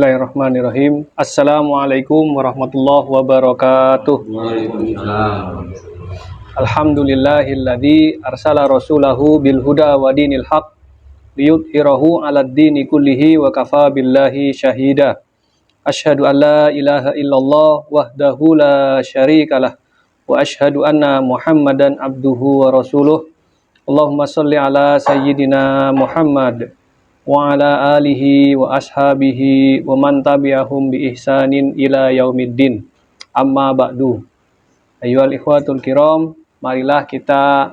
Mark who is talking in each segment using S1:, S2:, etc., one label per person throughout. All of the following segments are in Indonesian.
S1: Bismillahirrahmanirrahim. Assalamualaikum warahmatullahi wabarakatuh.
S2: Waalaikumsalam.
S1: Alhamdulillahilladzi arsala rasulahu bil huda wa dinil haq liyudhhirahu 'alad dini kullihi wa kafa billahi syahida. Asyhadu an la ilaha illallah wahdahu la syarikalah wa asyhadu anna Muhammadan abduhu wa rasuluh. Allahumma shalli ala sayyidina Muhammad wa ala alihi wa ashabihi wa man tabi'ahum bi ihsanin ila yaumiddin. Amma ba'du. Ayyuhal ikhwatul kiram, marilah kita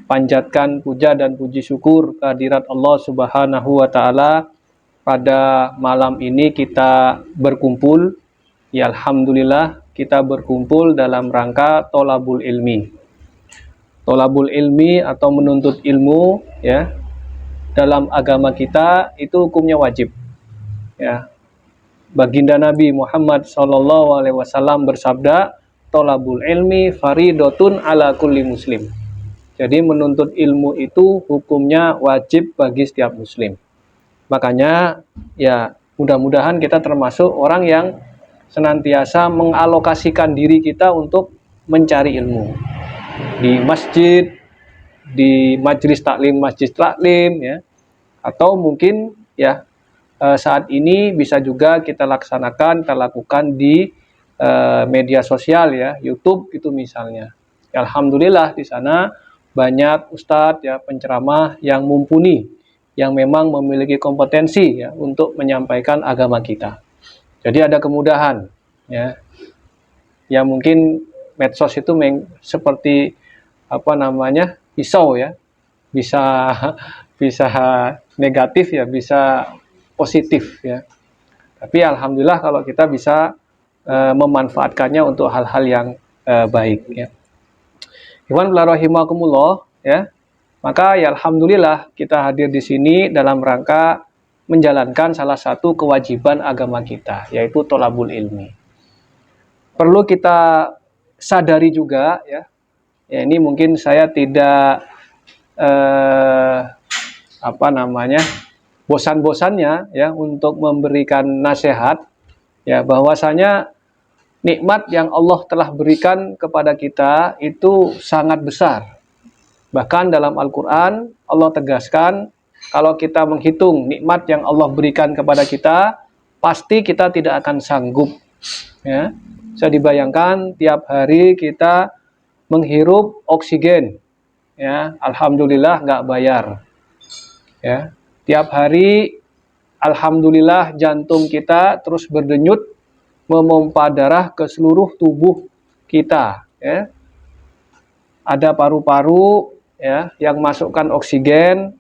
S1: panjatkan puja dan puji syukur kehadirat Allah Subhanahu wa taala. Pada malam ini kita berkumpul, ya alhamdulillah kita berkumpul dalam rangka tholabul ilmi. Tholabul ilmi atau menuntut ilmu, ya, dalam agama kita itu hukumnya wajib. Ya. Baginda Nabi Muhammad SAW bersabda, "Tholabul ilmi faridotun ala kulli muslim." Jadi menuntut ilmu itu hukumnya wajib bagi setiap muslim. Makanya ya mudah-mudahan kita termasuk orang yang senantiasa mengalokasikan diri kita untuk mencari ilmu. Di masjid, di majelis taklim, ya, atau mungkin ya saat ini bisa juga kita lakukan di media sosial, ya, YouTube itu misalnya. Ya, alhamdulillah di sana banyak ustadz, ya, penceramah yang mumpuni, yang memang memiliki kompetensi, ya, untuk menyampaikan agama kita. Jadi ada kemudahan, ya. Ya mungkin medsos itu seperti pisau, ya, bisa negatif, ya, bisa positif, ya. Tapi alhamdulillah kalau kita bisa memanfaatkannya untuk hal-hal yang baik, ya. Ikhwan fillah rahimakumullah, ya. Maka ya alhamdulillah kita hadir di sini dalam rangka menjalankan salah satu kewajiban agama kita, yaitu tholabul ilmi. Perlu kita sadari juga, ya. Ya, ini mungkin saya tidak bosan-bosannya, ya, untuk memberikan nasihat, ya, bahwasanya nikmat yang Allah telah berikan kepada kita itu sangat besar. Bahkan dalam Al-Quran Allah tegaskan, kalau kita menghitung nikmat yang Allah berikan kepada kita, pasti kita tidak akan sanggup, ya. Bisa dibayangkan tiap hari kita menghirup oksigen, ya, alhamdulillah nggak bayar, ya. Tiap hari alhamdulillah jantung kita terus berdenyut memompa darah ke seluruh tubuh kita, ya. Ada paru-paru, ya, yang masukkan oksigen,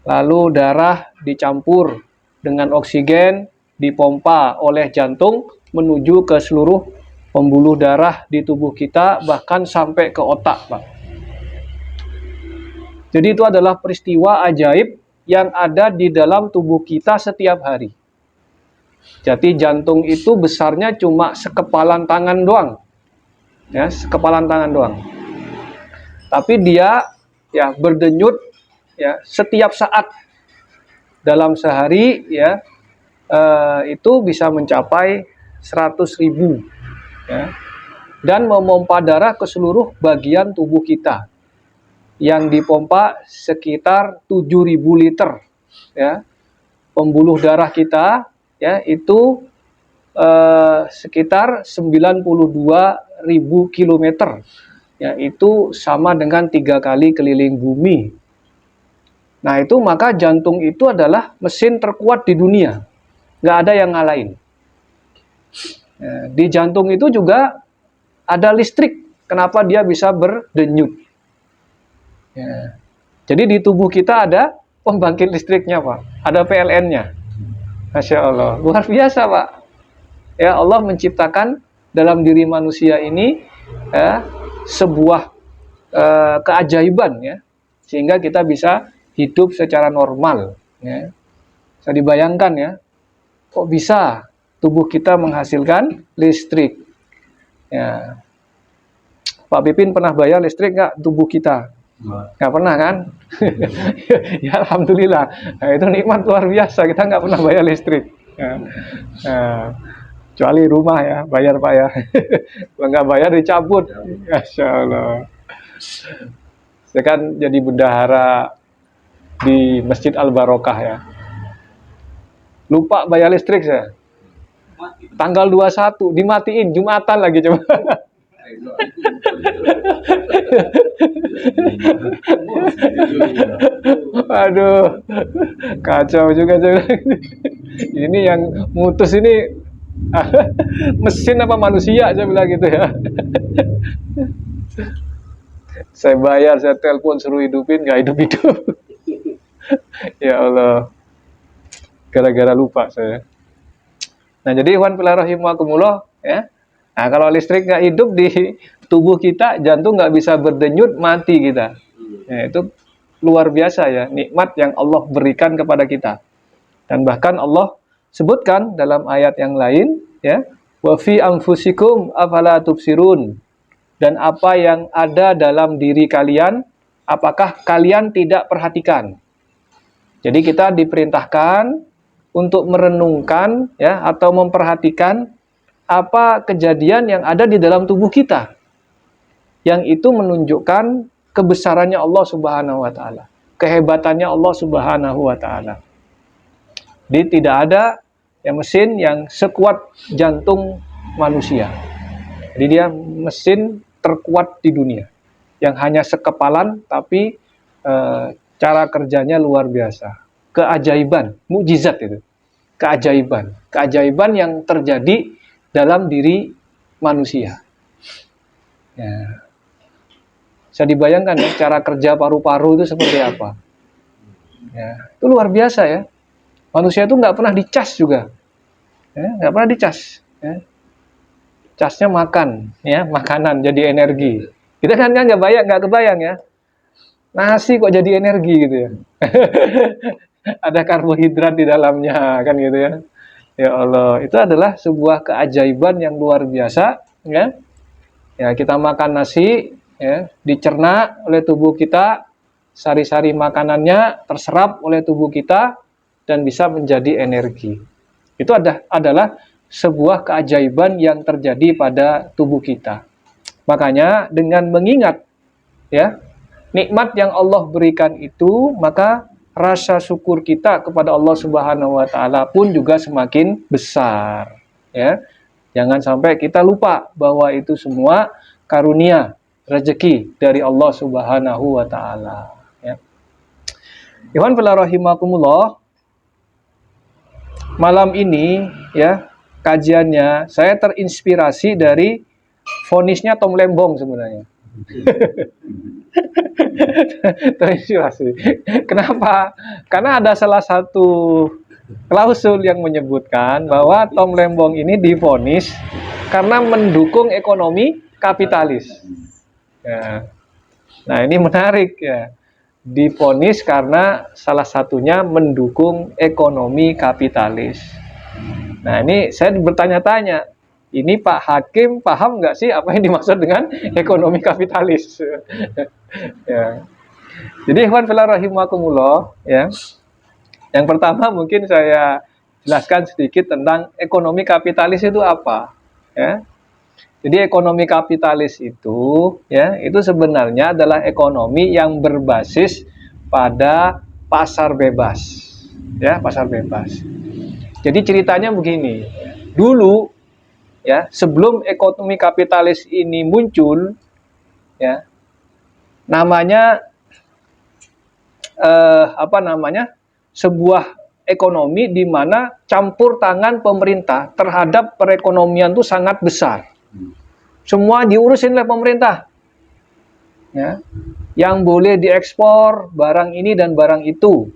S1: lalu darah dicampur dengan oksigen, dipompa oleh jantung menuju ke seluruh pembuluh darah di tubuh kita, bahkan sampai ke otak, Pak. Jadi itu adalah peristiwa ajaib yang ada di dalam tubuh kita setiap hari. Jadi jantung itu besarnya cuma sekepalan tangan doang, ya, sekepalan tangan doang. Tapi dia, ya, berdenyut, ya, setiap saat dalam sehari, ya, itu bisa mencapai 100.000, ya, dan memompa darah ke seluruh bagian tubuh kita. Yang dipompa sekitar 7.000 liter, ya. Pembuluh darah kita, ya, itu sekitar 92.000 kilometer, ya, itu sama dengan 3 kali keliling bumi. Nah itu, maka jantung itu adalah mesin terkuat di dunia, nggak ada yang ngalahin. Ya, di jantung itu juga ada listrik, kenapa dia bisa berdenyut. Ya. Jadi di tubuh kita ada pembangkit listriknya, Pak. Ada PLN-nya. Masya Allah, luar biasa, Pak. Ya, Allah menciptakan dalam diri manusia ini, ya, sebuah keajaiban, ya, sehingga kita bisa hidup secara normal, ya. Bisa dibayangkan, ya, kok bisa tubuh kita menghasilkan listrik. Ya. Pak Pipin pernah bayar listrik nggak tubuh kita? Nggak pernah kan? Ya alhamdulillah. Nah, itu nikmat luar biasa, kita nggak pernah bayar listrik. Ya. Nah, kecuali rumah ya, bayar Pak ya. Kalau nggak bayar dicabut. Masya Allah. Saya kan jadi bendahara di Masjid Al Barokah ya. Lupa bayar listrik saya. Tanggal 21 dimatiin, Jumatan lagi coba. Aduh, kacau juga. Ini yang mutus ini mesin apa manusia, saya bilang gitu ya. Saya bayar, saya telepon suruh hidupin, nggak hidup-hidup. Ya Allah, gara-gara lupa saya. Nah jadi ikhwan fillah rahimakumullah ya. Nah kalau listrik nggak hidup di tubuh kita, jantung nggak bisa berdenyut, mati kita. Ya, itu luar biasa ya, nikmat yang Allah berikan kepada kita. Dan bahkan Allah sebutkan dalam ayat yang lain ya, wa fi anfusikum afala tubsirun. Dan apa yang ada dalam diri kalian, apakah kalian tidak perhatikan? Jadi kita diperintahkan untuk merenungkan ya atau memperhatikan apa kejadian yang ada di dalam tubuh kita. Yang itu menunjukkan kebesarannya Allah Subhanahu wa taala, kehebatannya Allah Subhanahu wa taala. Jadi tidak ada mesin yang sekuat jantung manusia. Jadi dia mesin terkuat di dunia, yang hanya sekepalan tapi cara kerjanya luar biasa. Keajaiban, mukjizat itu. Keajaiban yang terjadi dalam diri manusia. Ya. Bisa dibayangkan ya, cara kerja paru-paru itu seperti apa. Ya, itu luar biasa ya. Manusia itu nggak pernah dicas juga. Ya, nggak pernah dicas. Ya. Casnya makan, ya, makanan jadi energi. Kita kan nggak kebayang ya. Nasi kok jadi energi gitu ya. Ada karbohidrat di dalamnya kan gitu ya. Ya Allah, itu adalah sebuah keajaiban yang luar biasa ya. Ya, kita makan nasi ya, dicerna oleh tubuh kita, sari-sari makanannya terserap oleh tubuh kita dan bisa menjadi energi. Itu adalah sebuah keajaiban yang terjadi pada tubuh kita. Makanya dengan mengingat ya nikmat yang Allah berikan itu, maka rasa syukur kita kepada Allah Subhanahu wa taala pun juga semakin besar ya. Jangan sampai kita lupa bahwa itu semua karunia, rezeki dari Allah Subhanahu wa taala ya. Ikhwan fillah rahimakumullah, malam ini ya kajiannya saya terinspirasi dari vonisnya Tom Lembong sebenarnya. Terinspirasi. Kenapa? Karena ada salah satu klausul yang menyebutkan bahwa Tom Lembong ini divonis karena mendukung ekonomi kapitalis. Ya. Nah ini menarik ya. Divonis karena salah satunya mendukung ekonomi kapitalis. Nah ini saya bertanya-tanya, ini Pak Hakim paham nggak sih apa yang dimaksud dengan ekonomi kapitalis? Ya. Jadi ikhwan fillah rahimakumullah ya. Yang pertama mungkin saya jelaskan sedikit tentang ekonomi kapitalis itu apa ya. Jadi ekonomi kapitalis itu ya, itu sebenarnya adalah ekonomi yang berbasis pada pasar bebas. Ya, pasar bebas. Jadi ceritanya begini. Dulu ya, sebelum ekonomi kapitalis ini muncul ya, namanya sebuah ekonomi di mana campur tangan pemerintah terhadap perekonomian itu sangat besar. Semua diurusin oleh pemerintah ya. Yang boleh diekspor barang ini dan barang itu,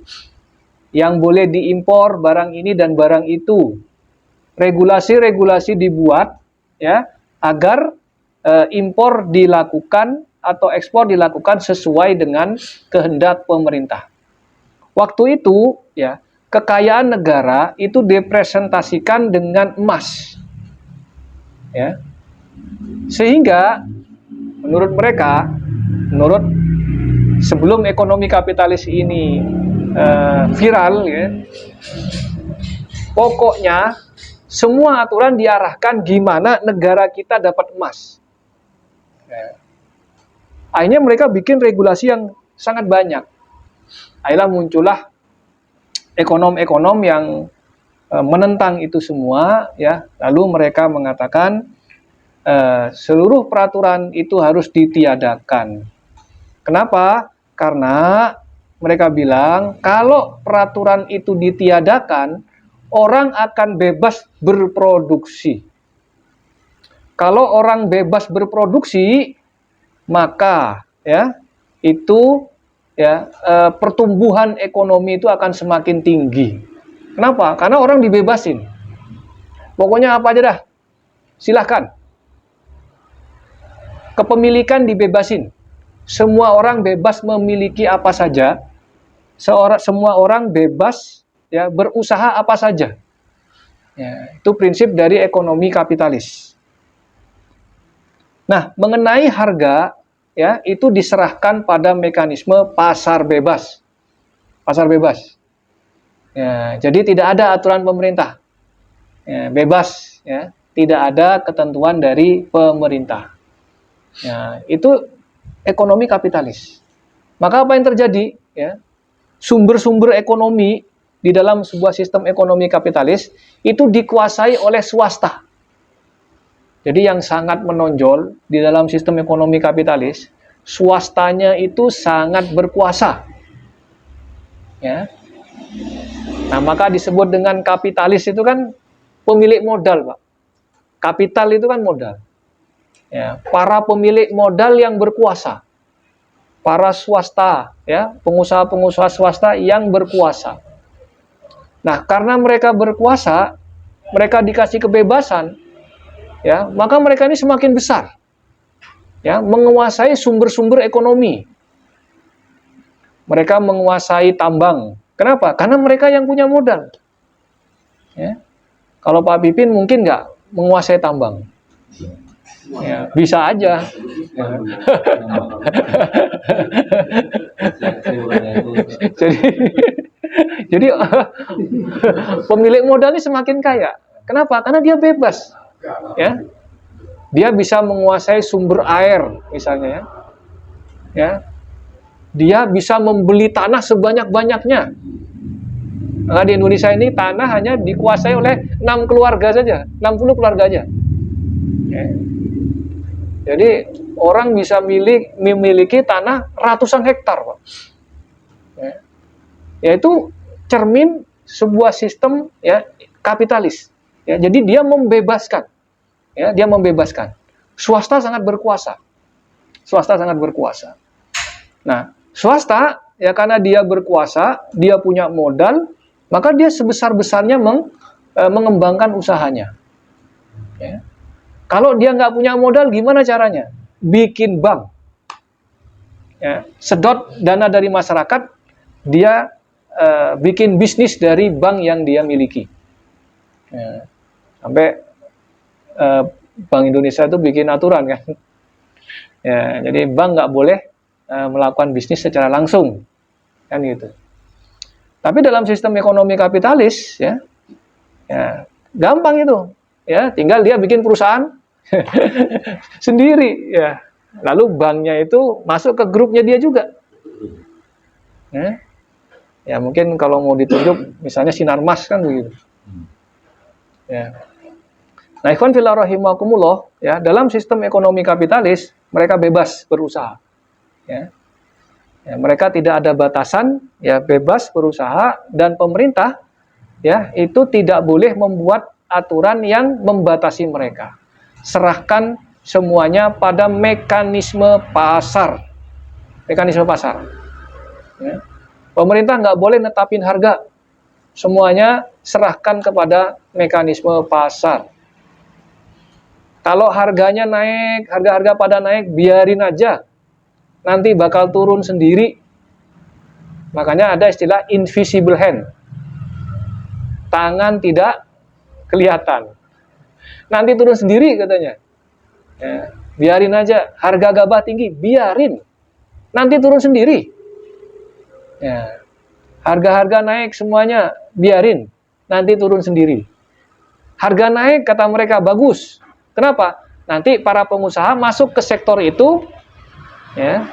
S1: yang boleh diimpor barang ini dan barang itu. Regulasi-regulasi dibuat ya agar impor dilakukan atau ekspor dilakukan sesuai dengan kehendak pemerintah. Waktu itu ya, kekayaan negara itu dipresentasikan dengan emas. Ya. Sehingga menurut mereka, sebelum ekonomi kapitalis ini viral ya, Pokoknya semua aturan diarahkan gimana negara kita dapat emas. Akhirnya mereka bikin regulasi yang sangat banyak. Akhirnya muncullah ekonom-ekonom yang menentang itu semua, ya. Lalu mereka mengatakan seluruh peraturan itu harus ditiadakan. Kenapa? Karena mereka bilang kalau peraturan itu ditiadakan, orang akan bebas berproduksi. Kalau orang bebas berproduksi, maka ya itu ya pertumbuhan ekonomi itu akan semakin tinggi. Kenapa? Karena orang dibebasin. Pokoknya apa aja dah, silahkan. Kepemilikan dibebasin. Semua orang bebas memiliki apa saja. Semua orang bebas ya berusaha apa saja. Ya, itu prinsip dari ekonomi kapitalis. Nah, mengenai harga ya itu diserahkan pada mekanisme pasar bebas. Pasar bebas. Ya, jadi tidak ada aturan pemerintah. Ya, bebas ya, tidak ada ketentuan dari pemerintah. Ya, itu ekonomi kapitalis. Maka apa yang terjadi ya? Sumber-sumber ekonomi di dalam sebuah sistem ekonomi kapitalis itu dikuasai oleh swasta. Jadi yang sangat menonjol di dalam sistem ekonomi kapitalis, swastanya itu sangat berkuasa. Ya. Nah, maka disebut dengan kapitalis itu kan pemilik modal, Pak. Kapital itu kan modal. Ya, para pemilik modal yang berkuasa. Para swasta, ya, pengusaha-pengusaha swasta yang berkuasa. Nah, karena mereka berkuasa, mereka dikasih kebebasan, ya, maka mereka ini semakin besar. Ya, menguasai sumber-sumber ekonomi. Mereka menguasai tambang. Kenapa? Karena mereka yang punya modal. Ya. Kalau Pak Pipin mungkin nggak menguasai tambang. Ya, bisa aja. Ya. jadi pemilik modal ini semakin kaya. Kenapa? Karena dia bebas. Ya. Dia bisa menguasai sumber air misalnya ya. Ya. Dia bisa membeli tanah sebanyak-banyaknya. Nah, di Indonesia ini tanah hanya dikuasai oleh 6 keluarga saja, 60 keluarga aja. Ya. Jadi orang bisa memiliki tanah ratusan hektar, Pak. Ya. Yaitu cermin sebuah sistem ya kapitalis. Ya, jadi dia membebaskan. Ya, dia membebaskan. Swasta sangat berkuasa. Swasta sangat berkuasa. Nah, swasta ya karena dia berkuasa, dia punya modal, maka dia sebesar-besarnya mengembangkan usahanya. Ya. Kalau dia nggak punya modal, gimana caranya? Bikin bank. Ya, sedot dana dari masyarakat, dia bikin bisnis dari bank yang dia miliki. Ya, sampai Bank Indonesia itu bikin aturan kan. Ya, jadi bank nggak boleh melakukan bisnis secara langsung, kan gitu. Tapi dalam sistem ekonomi kapitalis, ya gampang itu, ya tinggal dia bikin perusahaan sendiri, ya. Lalu banknya itu masuk ke grupnya dia juga. Ya mungkin kalau mau ditunjuk, misalnya Sinarmas kan begitu. Ya. Nah, ikhwan fillah rahimakumullah, ya dalam sistem ekonomi kapitalis mereka bebas berusaha. Ya. Ya, mereka tidak ada batasan, ya bebas berusaha dan pemerintah ya itu tidak boleh membuat aturan yang membatasi mereka. Serahkan semuanya pada mekanisme pasar. Mekanisme pasar. Ya. Pemerintah nggak boleh netapin harga. Semuanya serahkan kepada mekanisme pasar. Kalau harganya naik, harga-harga pada naik, biarin aja. Nanti bakal turun sendiri. Makanya ada istilah invisible hand. Tangan tidak kelihatan. Nanti turun sendiri katanya. Ya, biarin aja. Harga gabah tinggi, biarin. Nanti turun sendiri. Ya, harga-harga naik semuanya, biarin. nanti turun sendiri. Harga naik, kata mereka, bagus. Kenapa? Nanti para pengusaha masuk ke sektor itu, ya.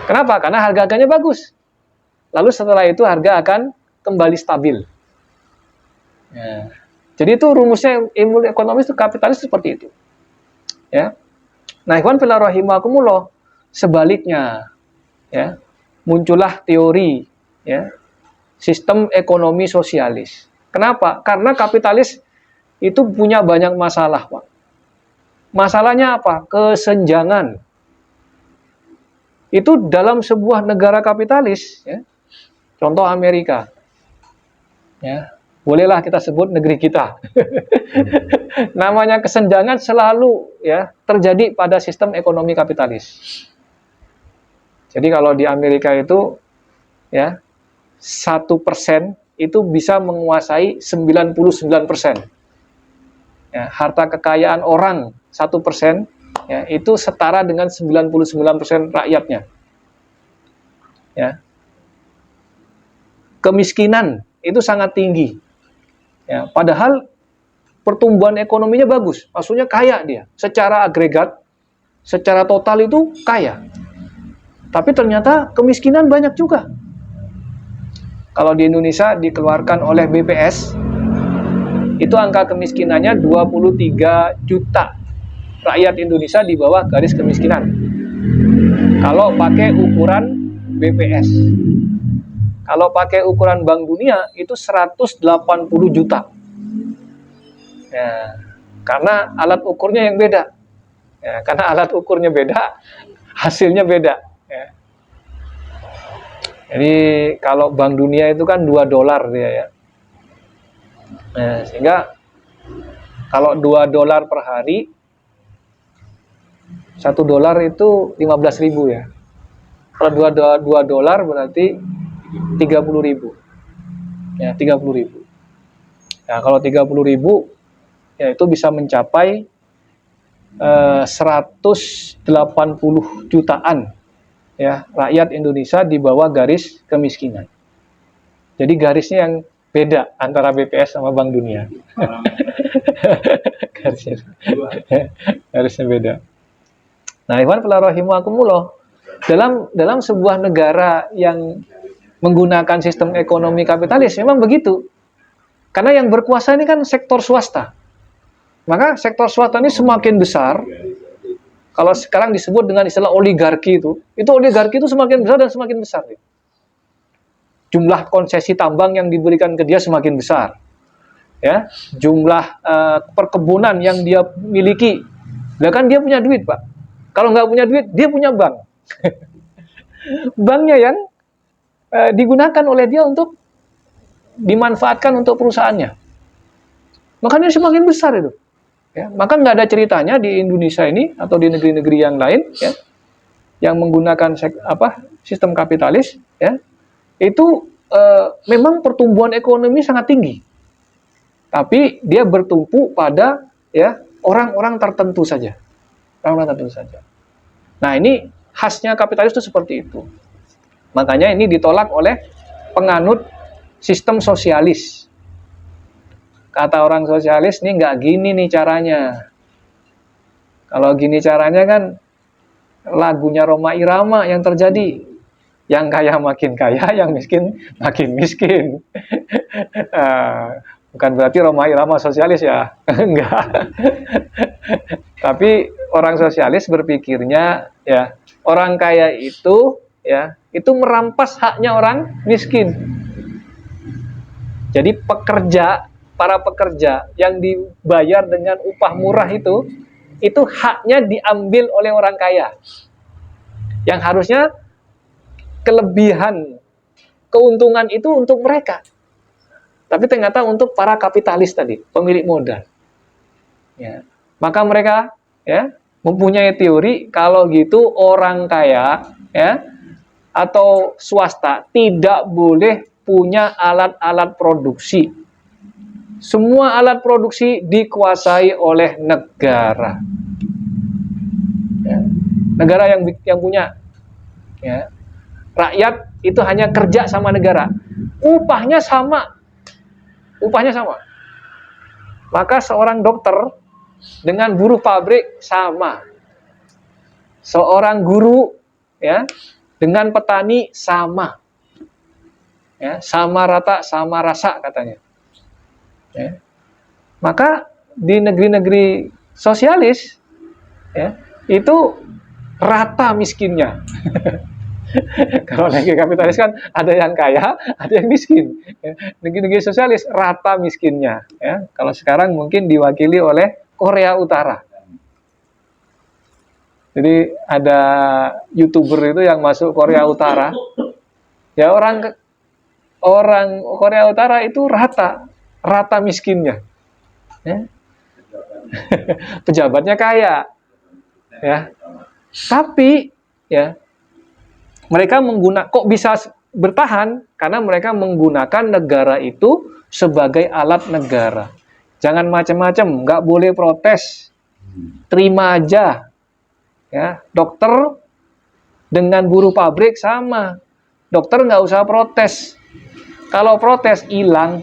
S1: Kenapa? Karena harga-harganya bagus. Lalu setelah itu harga akan kembali stabil. Ya. Jadi itu rumusnya ilmu ekonomis itu, kapitalis seperti itu. Ya. Nah, ikhwan fillah rahimakumullah, sebaliknya, ya, muncullah teori, ya, sistem ekonomi sosialis. Kenapa? Karena kapitalis itu punya banyak masalah, Pak. Masalahnya apa? Kesenjangan. Itu dalam sebuah negara kapitalis, ya, contoh Amerika, ya, bolehlah kita sebut negeri kita. Namanya kesenjangan selalu, ya, terjadi pada sistem ekonomi kapitalis. Jadi kalau di Amerika itu, ya, 1% itu bisa menguasai 99%. Ya, harta kekayaan orang 1%, ya, itu setara dengan 99% rakyatnya. Ya. Kemiskinan itu sangat tinggi. Ya, padahal pertumbuhan ekonominya bagus, maksudnya kaya dia. Secara agregat, secara total itu kaya. Tapi ternyata kemiskinan banyak juga. Kalau di Indonesia dikeluarkan oleh BPS, itu angka kemiskinannya 23 juta rakyat Indonesia di bawah garis kemiskinan. Kalau pakai ukuran BPS. Kalau pakai ukuran Bank Dunia itu 180 juta. Ya, karena alat ukurnya yang beda. Ya, karena alat ukurnya beda, hasilnya beda. Ya. Jadi kalau Bank Dunia itu kan $2 dia, ya. Nah, sehingga kalau $2 per hari, $1 itu 15.000, ya. Kalau $2 berarti 30.000. Ya, 30.000. Nah, kalau 30.000, ya itu bisa mencapai 180 jutaan, ya, rakyat Indonesia di bawah garis kemiskinan. Jadi garisnya yang beda antara BPS sama Bank Dunia. Garisnya beda. Nah, ikhwan fillah rahimakumullah, dalam sebuah negara yang menggunakan sistem ekonomi kapitalis memang begitu. Karena yang berkuasa ini kan sektor swasta. Maka sektor swasta ini semakin besar. Kalau sekarang disebut dengan istilah oligarki itu oligarki itu semakin besar dan semakin besar. Jumlah konsesi tambang yang diberikan ke dia semakin besar. Ya, jumlah perkebunan yang dia miliki. Nah, kan dia punya duit, Pak. Kalau nggak punya duit, dia punya bank. Banknya yang digunakan oleh dia untuk dimanfaatkan untuk perusahaannya. Makanya semakin besar itu. Ya, maka nggak ada ceritanya di Indonesia ini atau di negeri-negeri yang lain, ya, yang menggunakan sistem kapitalis, ya, itu memang pertumbuhan ekonomi sangat tinggi, tapi dia bertumpu pada, ya, orang-orang tertentu saja, orang-orang tertentu saja. Nah, ini khasnya kapitalis itu seperti itu. Makanya ini ditolak oleh penganut sistem sosialis. Kata orang sosialis, nih nggak gini nih caranya. Kalau gini caranya kan lagunya Rhoma Irama yang terjadi. Yang kaya makin kaya, yang miskin makin miskin. Bukan berarti Rhoma Irama sosialis, ya. Enggak. Tapi orang sosialis berpikirnya, ya, orang kaya itu, ya, itu merampas haknya orang miskin. Jadi para pekerja yang dibayar dengan upah murah itu haknya diambil oleh orang kaya. Yang harusnya kelebihan keuntungan itu untuk mereka. Tapi ternyata untuk para kapitalis tadi, pemilik modal. Ya. Maka mereka, ya, mempunyai teori kalau gitu orang kaya, ya, atau swasta tidak boleh punya alat-alat produksi. Semua alat produksi dikuasai oleh negara. Ya. Negara yang punya. Ya. Rakyat itu hanya kerja sama negara. Upahnya sama. upahnya sama. Maka seorang dokter dengan buruh pabrik sama. Seorang guru ya dengan petani sama. Ya, sama rata, sama rasa katanya. Ya. Maka di negeri-negeri sosialis ya, itu rata miskinnya. Kalau negeri kapitalis kan ada yang kaya, ada yang miskin. Ya. Negeri-negeri sosialis rata miskinnya. Ya. Kalau sekarang mungkin diwakili oleh Korea Utara. Jadi ada YouTuber itu yang masuk Korea Utara. Ya orang Korea Utara itu rata miskinnya. Ya. Pejabatnya kaya. Ya. Tapi ya mereka kok bisa bertahan karena mereka menggunakan negara itu sebagai alat negara. Jangan macam-macam, nggak boleh protes. Terima aja. Ya, dokter dengan buruh pabrik sama. Dokter nggak usah protes. Kalau protes hilang.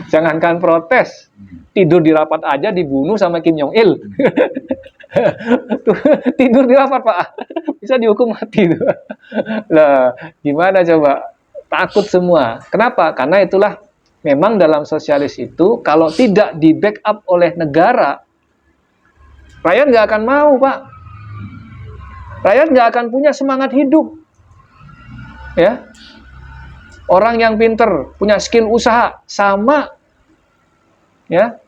S1: Jangankan protes, tidur di rapat aja dibunuh sama Kim Jong Il. Tidur di rapat Pak, bisa dihukum mati. Lah, gimana coba? Takut semua. Kenapa? Karena itulah memang dalam sosialis itu kalau tidak di backup oleh negara, rakyat nggak akan mau Pak. Rakyat nggak akan punya semangat hidup. Ya. Orang yang pinter, punya skill usaha, sama. Ya,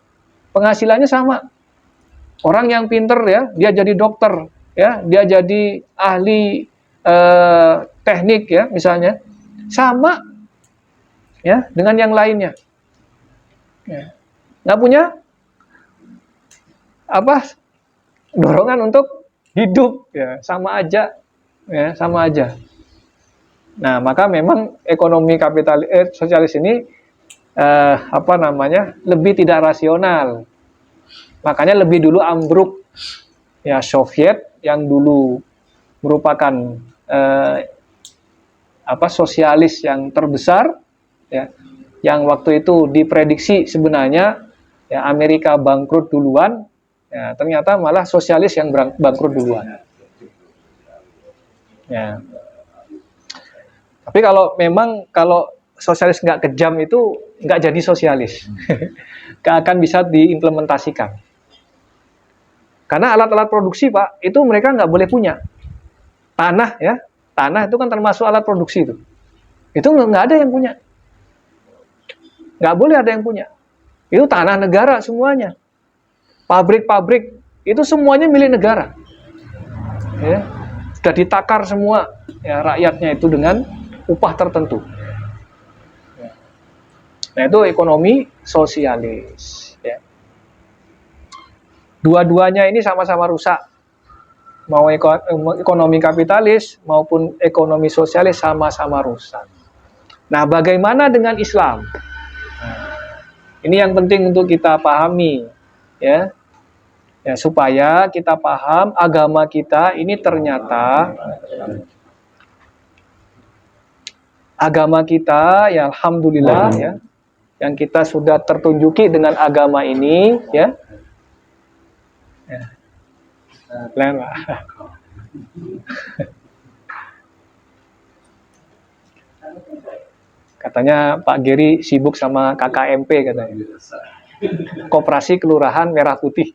S1: penghasilannya sama. Orang yang pinter ya, dia jadi dokter, ya, dia jadi ahli teknik ya, misalnya, sama. Ya, dengan yang lainnya. Ya. Nggak punya dorongan untuk hidup, ya, sama aja. Ya, sama aja. Nah, maka memang ekonomi sosialis ini lebih tidak rasional. Makanya lebih dulu ambruk ya Soviet yang dulu merupakan sosialis yang terbesar ya, yang waktu itu diprediksi sebenarnya ya Amerika bangkrut duluan, ya ternyata malah sosialis yang bangkrut duluan. Ya. Tapi kalau sosialis nggak kejam itu nggak jadi sosialis, nggak akan bisa diimplementasikan. Karena alat-alat produksi Pak itu mereka nggak boleh punya. Tanah ya, tanah itu kan termasuk alat produksi itu nggak ada yang punya, nggak boleh ada yang punya. Itu tanah negara semuanya. Pabrik-pabrik itu semuanya milik negara. Ya, sudah ditakar semua ya rakyatnya itu dengan upah tertentu. Nah itu ekonomi sosialis. Ya. Dua-duanya ini sama-sama rusak. Mau ekonomi kapitalis maupun ekonomi sosialis sama-sama rusak. Nah bagaimana dengan Islam? Nah, ini yang penting untuk kita pahami, ya. Ya supaya kita paham agama kita ini ternyata agama kita ya alhamdulillah ya yang kita sudah tertunjuki dengan agama ini ya. Lain Pak. Katanya Pak Geri sibuk sama KKMP katanya. Koperasi Kelurahan Merah Putih.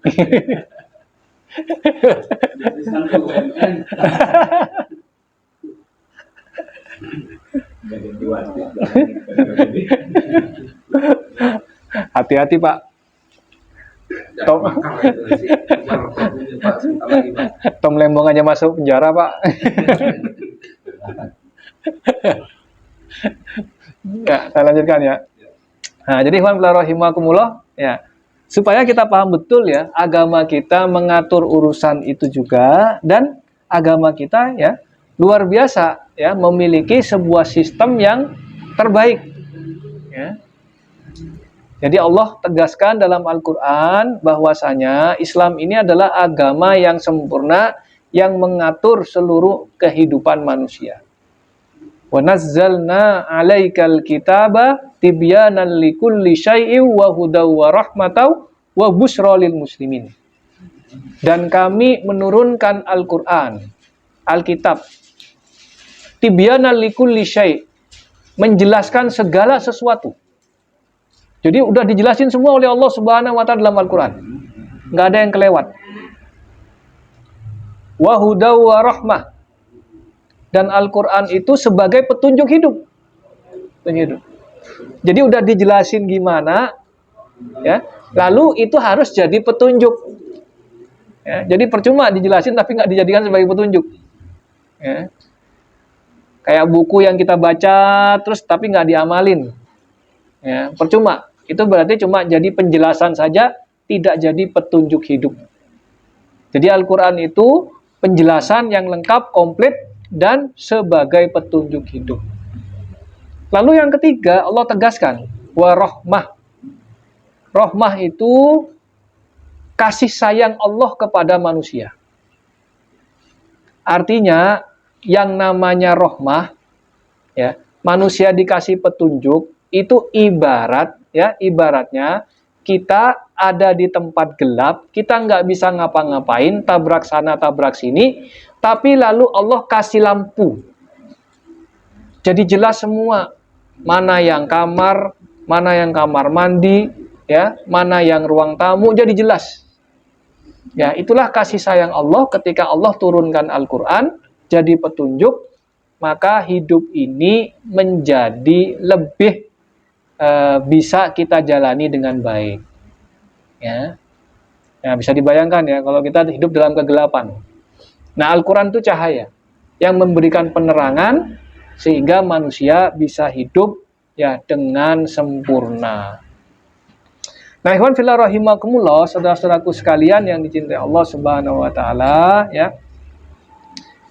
S1: Hati-hati Pak. Tom Lembong aja masuk penjara Pak. Ya, saya lanjutkan ya. Nah, jadi ikhwan fillah rahimakumullah ya. Supaya kita paham betul ya, agama kita mengatur urusan itu juga dan agama kita ya luar biasa ya memiliki sebuah sistem yang terbaik ya. Jadi Allah tegaskan dalam Al-Qur'an bahwasanya Islam ini adalah agama yang sempurna yang mengatur seluruh kehidupan manusia. Wa nazzalna 'alaikal kitaba tibyanan likulli syai'in wa hudaw wa rahmatau wa busyra lil muslimin. Dan kami menurunkan Al-Qur'an, Alkitab, tibyanan likulli syai', menjelaskan segala sesuatu. Jadi udah dijelasin semua oleh Allah Subhanahu wa taala dalam Al-Qur'an. Enggak ada yang kelewat. Wa hudaw wa rahmah. Dan Al-Qur'an itu sebagai petunjuk hidup. Jadi udah dijelasin gimana, ya. Lalu itu harus jadi petunjuk. Ya, jadi percuma dijelasin tapi nggak dijadikan sebagai petunjuk. Ya. Kayak buku yang kita baca terus tapi nggak diamalin. Ya, percuma. Itu berarti cuma jadi penjelasan saja, tidak jadi petunjuk hidup. Jadi Al-Quran itu penjelasan yang lengkap, komplit, dan sebagai petunjuk hidup. Lalu yang ketiga, Allah tegaskan, wa rahmah. Rahmah itu kasih sayang Allah kepada manusia. Artinya, yang namanya rahmah, ya, manusia dikasih petunjuk, itu ibaratnya kita ada di tempat gelap, kita nggak bisa ngapa-ngapain, tabrak sana, tabrak sini, tapi lalu Allah kasih lampu. Jadi jelas semua, mana yang kamar mandi, ya, mana yang ruang tamu, jadi jelas. Ya, itulah kasih sayang Allah ketika Allah turunkan Al-Quran, jadi petunjuk, maka hidup ini menjadi lebih bisa kita jalani dengan baik. Ya. Ya, bisa dibayangkan ya kalau kita hidup dalam kegelapan. Nah, Al-Quran itu cahaya yang memberikan penerangan sehingga manusia bisa hidup ya dengan sempurna. Nah, ikhwan fillah rahimakumullah, saudara-saudaraku sekalian yang dicintai Allah Subhanahu wa taala, ya.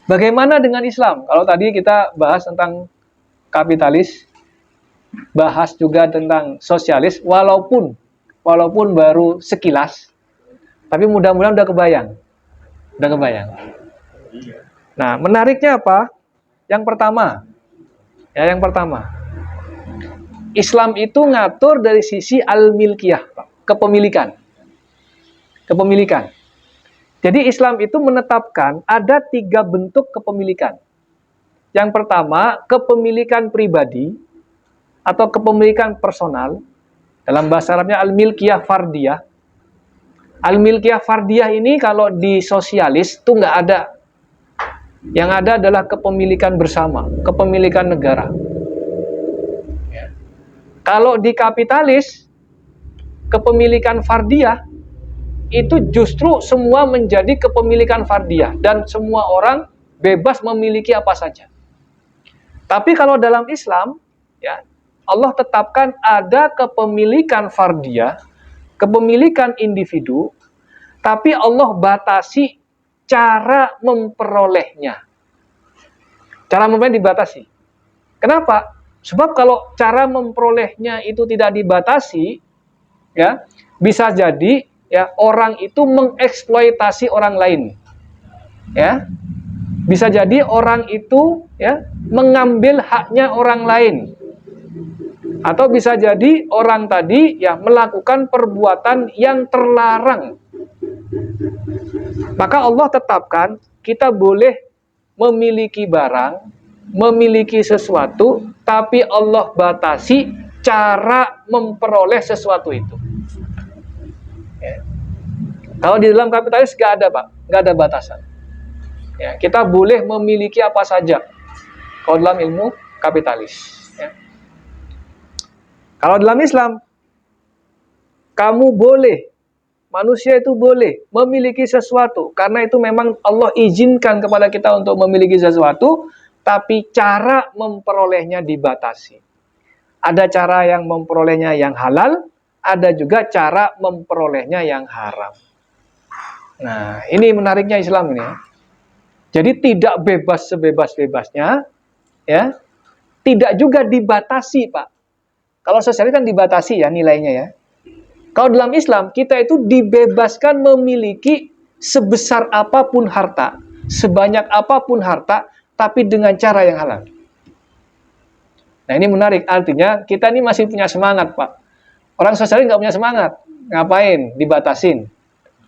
S1: Bagaimana dengan Islam? Kalau tadi kita bahas tentang kapitalis, bahas juga tentang sosialis, walaupun baru sekilas, tapi mudah-mudahan udah kebayang. Nah, menariknya apa? Yang pertama, Islam itu ngatur dari sisi al-milkiyah, kepemilikan. Jadi Islam itu menetapkan ada 3 bentuk kepemilikan. Yang pertama, kepemilikan pribadi atau kepemilikan personal. Dalam bahasa Arabnya al-milkiyah fardiyah. Al-milkiyah fardiyah ini kalau di sosialis itu nggak ada. Yang ada adalah kepemilikan bersama, kepemilikan negara. Ya. Kalau di kapitalis, kepemilikan fardiyah itu justru semua menjadi kepemilikan fardiyah dan semua orang bebas memiliki apa saja. Tapi kalau dalam Islam, ya, Allah tetapkan ada kepemilikan fardiyah, kepemilikan individu, tapi Allah batasi cara memperolehnya. Cara memperolehnya dibatasi. Kenapa? Sebab kalau cara memperolehnya itu tidak dibatasi, ya, bisa jadi ya orang itu mengeksploitasi orang lain. Ya. Bisa jadi orang itu ya mengambil haknya orang lain. Atau bisa jadi orang tadi ya melakukan perbuatan yang terlarang. Maka Allah tetapkan kita boleh memiliki barang, memiliki sesuatu, tapi Allah batasi cara memperoleh sesuatu itu. Ya. Kalau di dalam kapitalis nggak ada, Pak, nggak ada batasan. Ya, kita boleh memiliki apa saja kalau dalam ilmu kapitalis. Ya. Kalau dalam Islam, kamu boleh, manusia itu boleh memiliki sesuatu, karena itu memang Allah izinkan kepada kita untuk memiliki sesuatu, tapi cara memperolehnya dibatasi. Ada cara yang memperolehnya yang halal, ada juga cara memperolehnya yang haram. Nah, ini menariknya Islam ini. Jadi tidak bebas sebebas-bebasnya, ya. Tidak juga dibatasi, Pak. Kalau sosialis kan dibatasi ya nilainya ya. Kalau dalam Islam, kita itu dibebaskan memiliki sebesar apapun harta, sebanyak apapun harta, tapi dengan cara yang halal. Nah ini menarik, artinya kita ini masih punya semangat Pak. Orang sosialis nggak punya semangat, ngapain? Dibatasin.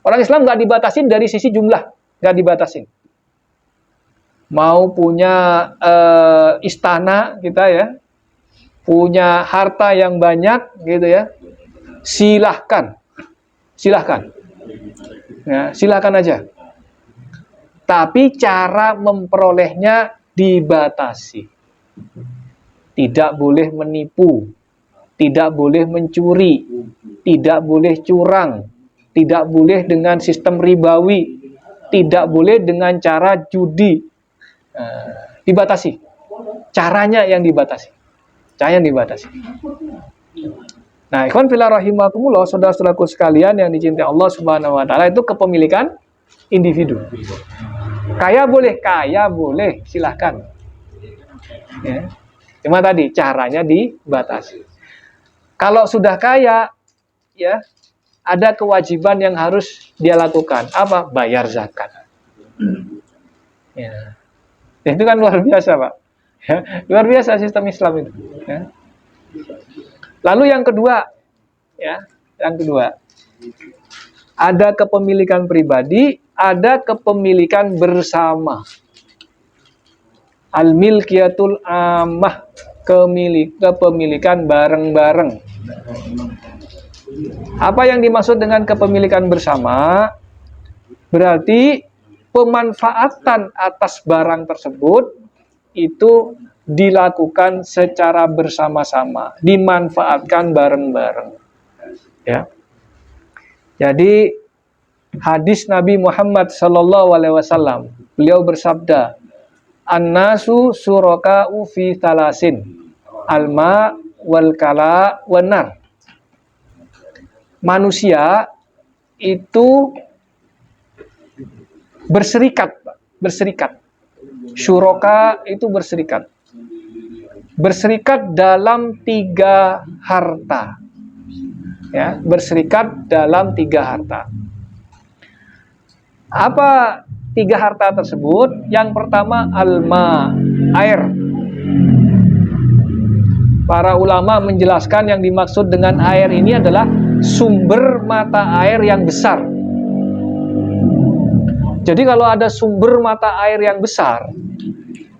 S1: Orang Islam nggak dibatasin dari sisi jumlah, nggak dibatasin. Mau punya istana kita ya, punya harta yang banyak gitu ya, silahkan, silahkan, ya, silahkan aja. Tapi cara memperolehnya dibatasi. Tidak boleh menipu, tidak boleh mencuri, tidak boleh curang, tidak boleh dengan sistem ribawi, tidak boleh dengan cara judi. Dibatasi. Caranya yang dibatasi. Cara yang dibatasi. Nah, ikhwan fillah rahimakumullah, saudara-saudaraku sekalian yang dicintai Allah Subhanahu wa taala, itu kepemilikan individu. Kaya boleh, silahkan. Ya. Cuma tadi caranya dibatasi. Kalau sudah kaya, ya, ada kewajiban yang harus dia lakukan. Apa? Bayar zakat. Ya. Itu kan luar biasa, Pak. Ya, luar biasa sistem Islam itu. Ya. Lalu yang kedua, ya, yang kedua, ada kepemilikan pribadi, ada kepemilikan bersama. Al-milkiyatul ammah, kepemilikan bareng-bareng. Apa yang dimaksud dengan kepemilikan bersama? Berarti pemanfaatan atas barang tersebut itu dilakukan secara bersama-sama, dimanfaatkan bareng-bareng. Ya. Jadi hadis Nabi Muhammad SAW, beliau bersabda, "An-nasu suraka'u fi thalasin, alma wal kala wan nar." Manusia itu berserikat, berserikat. Syuraka itu berserikat. Berserikat dalam 3 harta. Ya, berserikat dalam 3 harta. Apa 3 harta tersebut? Yang pertama alma, air. Para ulama menjelaskan yang dimaksud dengan air ini adalah sumber mata air yang besar. Jadi kalau ada sumber mata air yang besar,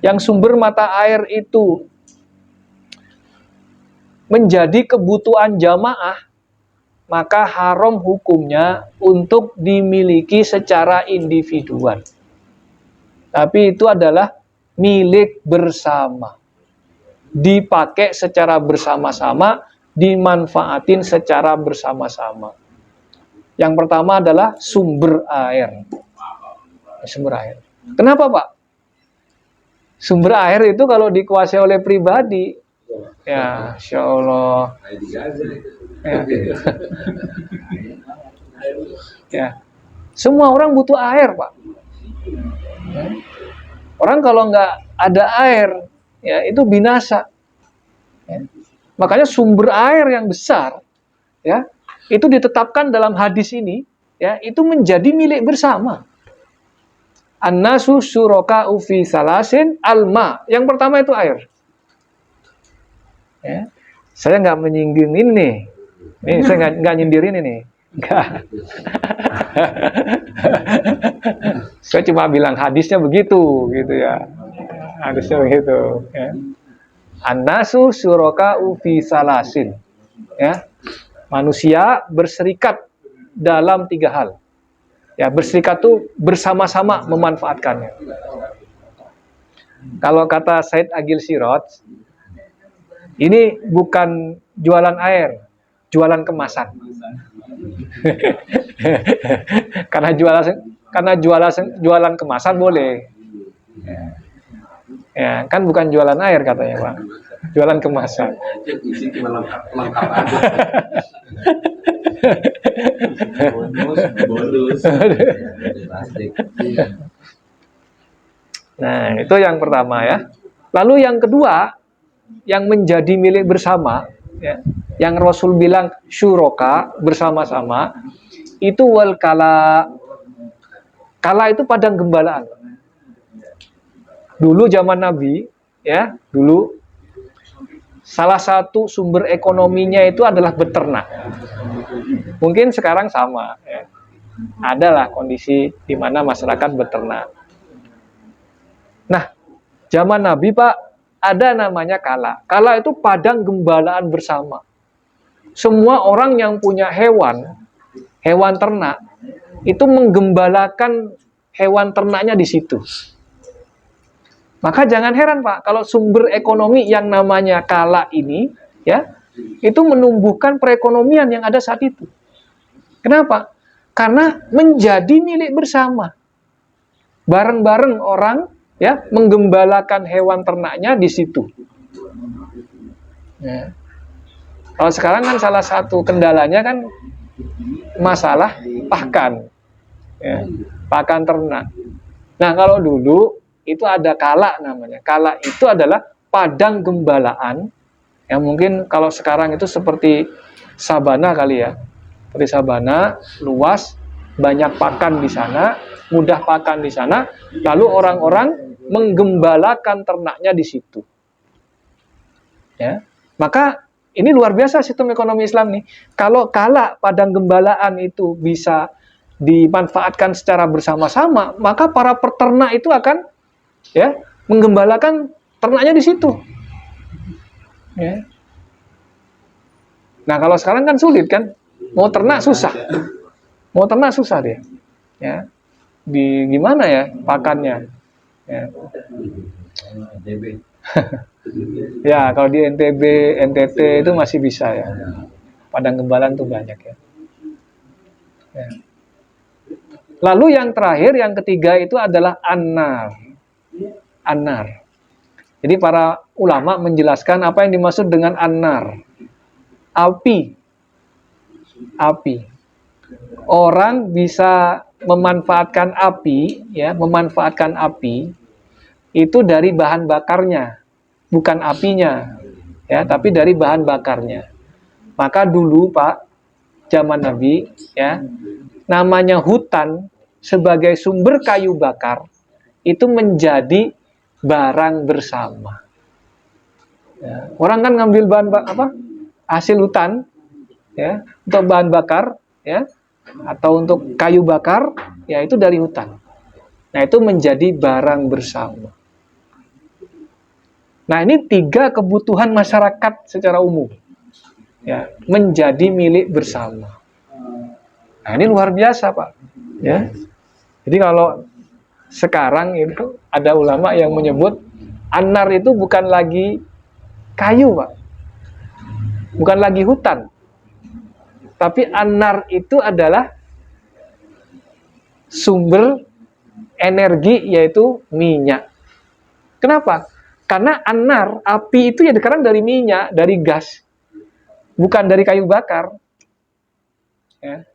S1: yang sumber mata air itu menjadi kebutuhan jamaah, maka haram hukumnya untuk dimiliki secara individual. Tapi itu adalah milik bersama. Dipakai secara bersama-sama, dimanfaatin secara bersama-sama. Yang pertama adalah sumber air. Sumber air. Kenapa, Pak? Sumber air itu kalau dikuasai oleh pribadi, ya, Insya Allah. Ya. Ya. Semua orang butuh air, Pak. Ya. Orang kalau nggak ada air, ya itu binasa. Ya. Makanya sumber air yang besar, ya, itu ditetapkan dalam hadis ini, ya, itu menjadi milik bersama. An-nasu syuraka'u fi salasin, alma. Yang pertama itu air. Ya. Saya nggak menyinggung ini. Ini saya nggak nyindirin ini. Nggak. Saya cuma bilang hadisnya begitu, gitu ya. Hadisnya begitu. Ya. An-nasu syuraka'u fi salasin. Ya. Manusia berserikat dalam 3 hal. Ya, berserikat itu bersama-sama memanfaatkannya. Kalau kata Said Agil Sirot, ini bukan jualan air, jualan kemasan. Karena jualan kemasan boleh. Ya, kan bukan jualan air katanya, Pak. Jualan kemasan.
S2: Bonus.
S1: Nah, itu yang pertama ya. Lalu yang kedua, yang menjadi milik bersama, ya, yang Rasul bilang syuroka, bersama-sama, itu wal kala. Kala itu padang gembalaan. Dulu zaman Nabi, ya, dulu salah satu sumber ekonominya itu adalah beternak. Mungkin sekarang sama, ya. Adalah kondisi di mana masyarakat beternak. Nah, zaman Nabi Pak, ada namanya kala. Kala itu padang gembalaan bersama. Semua orang yang punya hewan ternak, itu menggembalakan hewan ternaknya di situ. Maka jangan heran Pak, kalau sumber ekonomi yang namanya kala ini, ya, itu menumbuhkan perekonomian yang ada saat itu. Kenapa? Karena menjadi milik bersama. Bareng-bareng orang, ya, menggembalakan hewan ternaknya di situ. Ya. Kalau sekarang kan salah satu kendalanya kan masalah pakan, ya, pakan ternak. Nah kalau dulu itu ada kala namanya. Kala itu adalah padang gembalaan. Yang mungkin kalau sekarang itu seperti sabana kali ya. Seperti sabana, luas, banyak pakan di sana, mudah pakan di sana. Lalu orang-orang menggembalakan ternaknya di situ. Ya. Maka ini luar biasa sistem ekonomi Islam nih. Kalau kala padang gembalaan itu bisa dimanfaatkan secara bersama-sama, maka para peternak itu akan, ya, menggembalakan ternaknya di situ. Ya. Nah kalau sekarang kan sulit kan, mau ternak susah dia. Ya. Gimana ya pakannya? Ya. Ya kalau di NTB, NTT itu masih bisa ya. Padang gembalaan tuh banyak ya. Ya. Lalu yang terakhir, yang ketiga itu adalah an-nar. An-nar. Jadi para ulama menjelaskan apa yang dimaksud dengan an-nar. Api. Api. Orang bisa memanfaatkan api, ya, memanfaatkan api itu dari bahan bakarnya, bukan apinya, ya, tapi dari bahan bakarnya. Maka dulu Pak, zaman Nabi, ya, namanya hutan sebagai sumber kayu bakar itu menjadi barang bersama. Ya, orang kan ngambil bahan hasil hutan, ya, untuk bahan bakar, ya, atau untuk kayu bakar, ya itu dari hutan. Nah itu menjadi barang bersama. Nah ini 3 kebutuhan masyarakat secara umum, ya, menjadi milik bersama. Nah ini luar biasa Pak, ya. Jadi kalau sekarang itu ada ulama yang menyebut an-nar itu bukan lagi kayu Pak, bukan lagi hutan, tapi an-nar itu adalah sumber energi, yaitu minyak. Kenapa? Karena an-nar, api itu ya sekarang dari minyak, dari gas, bukan dari kayu bakar. Ya.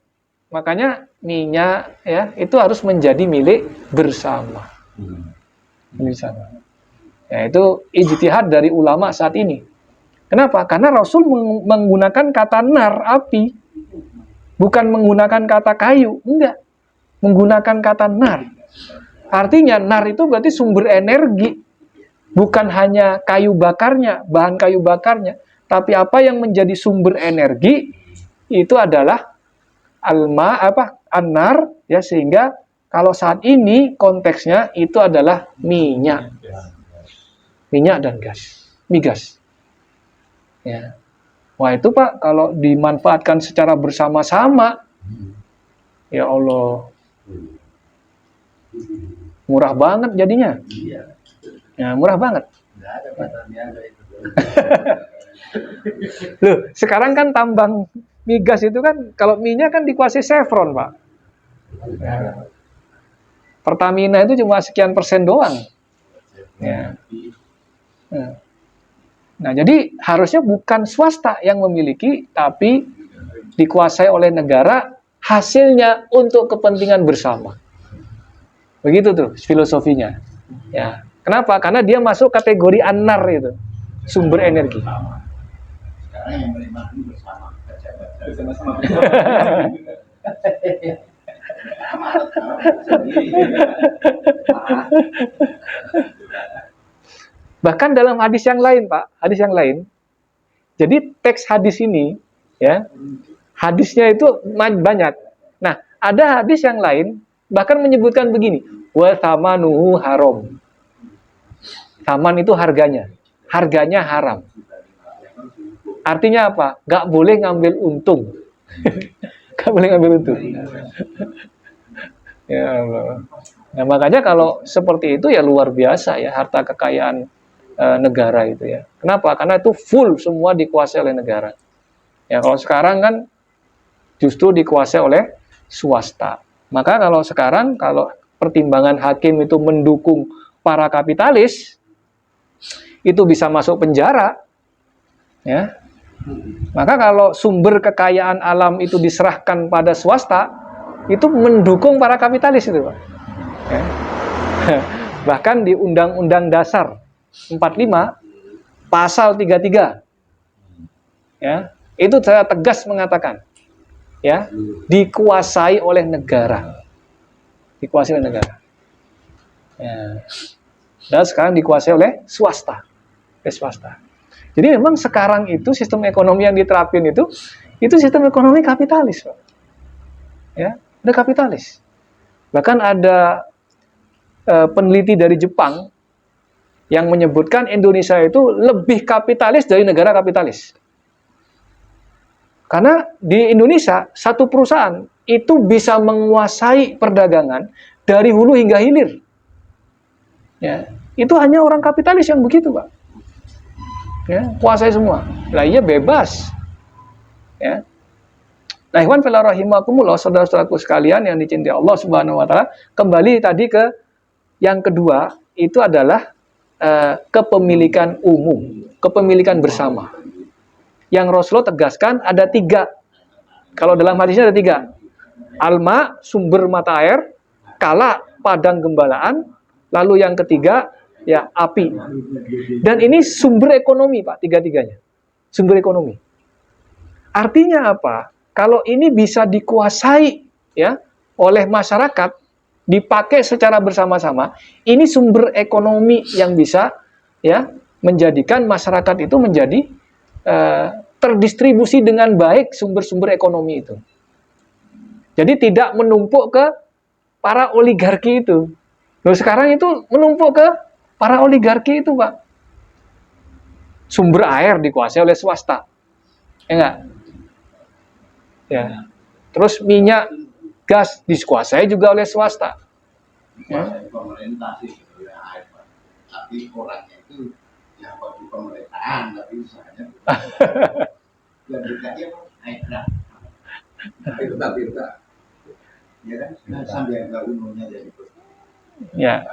S1: Makanya minyak, ya, itu harus menjadi milik bersama. Bersama. Ya, itu ijtihad dari ulama saat ini. Kenapa? Karena Rasul menggunakan kata nar, api, bukan menggunakan kata kayu, enggak. Menggunakan kata nar. Artinya nar itu berarti sumber energi, bukan hanya kayu bakarnya, bahan kayu bakarnya, tapi apa yang menjadi sumber energi itu adalah an-nar, ya, sehingga kalau saat ini konteksnya itu adalah minyak dan gas, migas. Ya. Wah itu Pak, kalau dimanfaatkan secara bersama-sama, ya Allah, murah banget jadinya. Ya, murah banget. Loh, sekarang kan tambang migas itu kan, kalau minyak kan dikuasai Chevron Pak. Ya. Pertamina itu cuma sekian persen doang. Ya. Nah, jadi harusnya bukan swasta yang memiliki, tapi dikuasai oleh negara, hasilnya untuk kepentingan bersama. Begitu tuh filosofinya. Ya. Kenapa? Karena dia masuk kategori an-nar itu, sumber energi.
S2: Sekarang yang menikmati bersama.
S1: Bahkan dalam hadis yang lain, Pak, hadis yang lain, Jadi teks hadis ini, ya, hadisnya itu banyak. Nah, ada hadis yang lain bahkan menyebutkan begini, wa thamanuhu haram. Taman itu harganya haram. Artinya apa? Gak boleh ngambil untung. Gak boleh ngambil untung. Ya Allah. Nah, makanya kalau seperti itu ya luar biasa ya harta kekayaan negara itu ya. Kenapa? Karena itu full semua dikuasai oleh negara. Ya kalau sekarang kan justru dikuasai oleh swasta. Maka kalau sekarang kalau pertimbangan hakim itu mendukung para kapitalis, itu bisa masuk penjara. Ya. Maka kalau sumber kekayaan alam itu diserahkan pada swasta, itu mendukung para kapitalis itu, Pak. Ya. Bahkan di Undang-Undang Dasar 45 pasal 33, ya, itu saya tegas mengatakan, ya, dikuasai oleh negara, dikuasai oleh negara. Ya. Dan sekarang dikuasai oleh swasta, Jadi memang sekarang itu sistem ekonomi yang diterapin itu sistem ekonomi kapitalis, Pak. Ya, udah kapitalis. Bahkan ada peneliti dari Jepang yang menyebutkan Indonesia itu lebih kapitalis dari negara kapitalis. Karena di Indonesia satu perusahaan itu bisa menguasai perdagangan dari hulu hingga hilir. Ya, itu hanya orang kapitalis yang begitu, Pak. Ya, kuasai semua. Lah iya bebas. Ya. Nah, ikhwan fillah rahimakumullah, saudara-saudaraku sekalian yang dicintai Allah Subhanahu wa taala, kembali tadi ke yang kedua, itu adalah kepemilikan umum, kepemilikan bersama. Yang Rasulullah tegaskan ada 3. Kalau dalam hadisnya ada 3. Alma, sumber mata air, kala, padang gembalaan, lalu yang ketiga, ya, api. Dan ini sumber ekonomi, Pak, 3-tiganya. Sumber ekonomi. Artinya apa? Kalau ini bisa dikuasai, ya, oleh masyarakat, dipakai secara bersama-sama, ini sumber ekonomi yang bisa, ya, menjadikan masyarakat itu menjadi terdistribusi dengan baik sumber-sumber ekonomi itu. Jadi tidak menumpuk ke para oligarki itu. Loh, sekarang itu menumpuk ke para oligarki itu, Pak. Sumber air dikuasai oleh swasta. Ya enggak? Ya. Terus minyak, gas dikuasai juga oleh swasta.
S2: Ya. Pemerintah sih sebenarnya air, Pak. Tapi orangnya itu ya bagi pemerintahan, tapi usahanya yang berikutnya air keras. Itu tapi enggak. Ya kan? Sambil enggak umumnya jadi.
S1: Ya.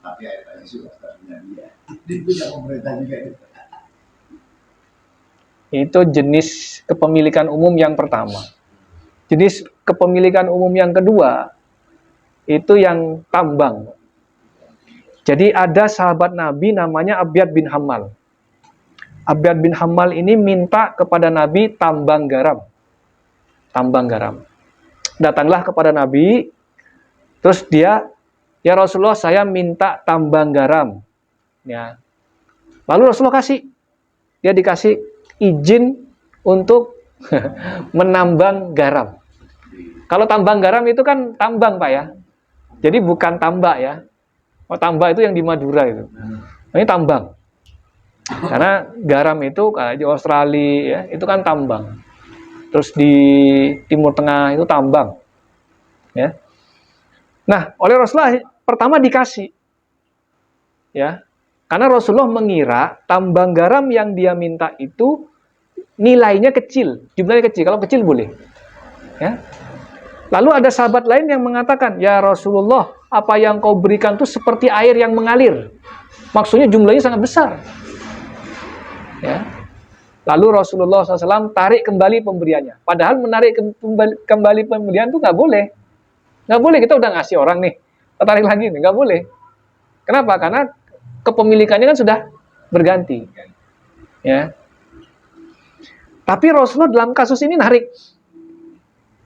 S2: Tapi air keras sudah punya dia. Dia punya pemerintah juga itu.
S1: Itu jenis kepemilikan umum yang pertama. Jenis kepemilikan umum yang kedua, itu yang tambang. Jadi ada sahabat Nabi namanya Abyad bin Hammal. Abyad bin Hammal ini minta kepada Nabi tambang garam. Tambang garam. Datanglah kepada Nabi, terus dia, ya Rasulullah, saya minta tambang garam. Ya. Lalu Rasulullah kasih. Dia dikasih izin untuk menambang garam. Kalau tambang garam itu kan tambang, Pak, ya. Jadi bukan tambak, ya. Oh, tambak itu yang di Madura itu. Ini tambang. Karena garam itu kayak di Australia, ya, itu kan tambang. Terus di Timur Tengah itu tambang. Ya. Nah, oleh Rasulullah pertama dikasih. Ya. Karena Rasulullah mengira tambang garam yang dia minta itu nilainya kecil, jumlahnya kecil. Kalau kecil boleh. Ya. Lalu ada sahabat lain yang mengatakan, ya Rasulullah, apa yang kau berikan itu seperti air yang mengalir. Maksudnya jumlahnya sangat besar. Ya. Lalu Rasulullah SAW tarik kembali pemberiannya. Padahal menarik kembali pemberian itu nggak boleh. Nggak boleh, kita udah ngasih orang nih, tarik lagi nih, nggak boleh. Kenapa? Karena kepemilikannya kan sudah berganti. Ya. Tapi Rasulullah dalam kasus ini narik.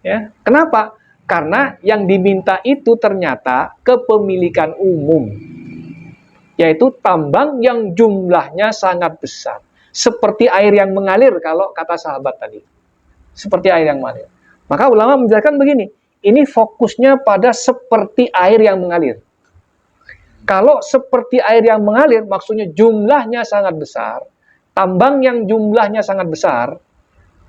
S1: Ya. Kenapa? Karena yang diminta itu ternyata kepemilikan umum. Yaitu tambang yang jumlahnya sangat besar. seperti air yang mengalir kalau kata sahabat tadi. Seperti air yang mengalir. Maka ulama menjelaskan begini, ini fokusnya pada seperti air yang mengalir. Kalau seperti air yang mengalir, maksudnya jumlahnya sangat besar, tambang yang jumlahnya sangat besar,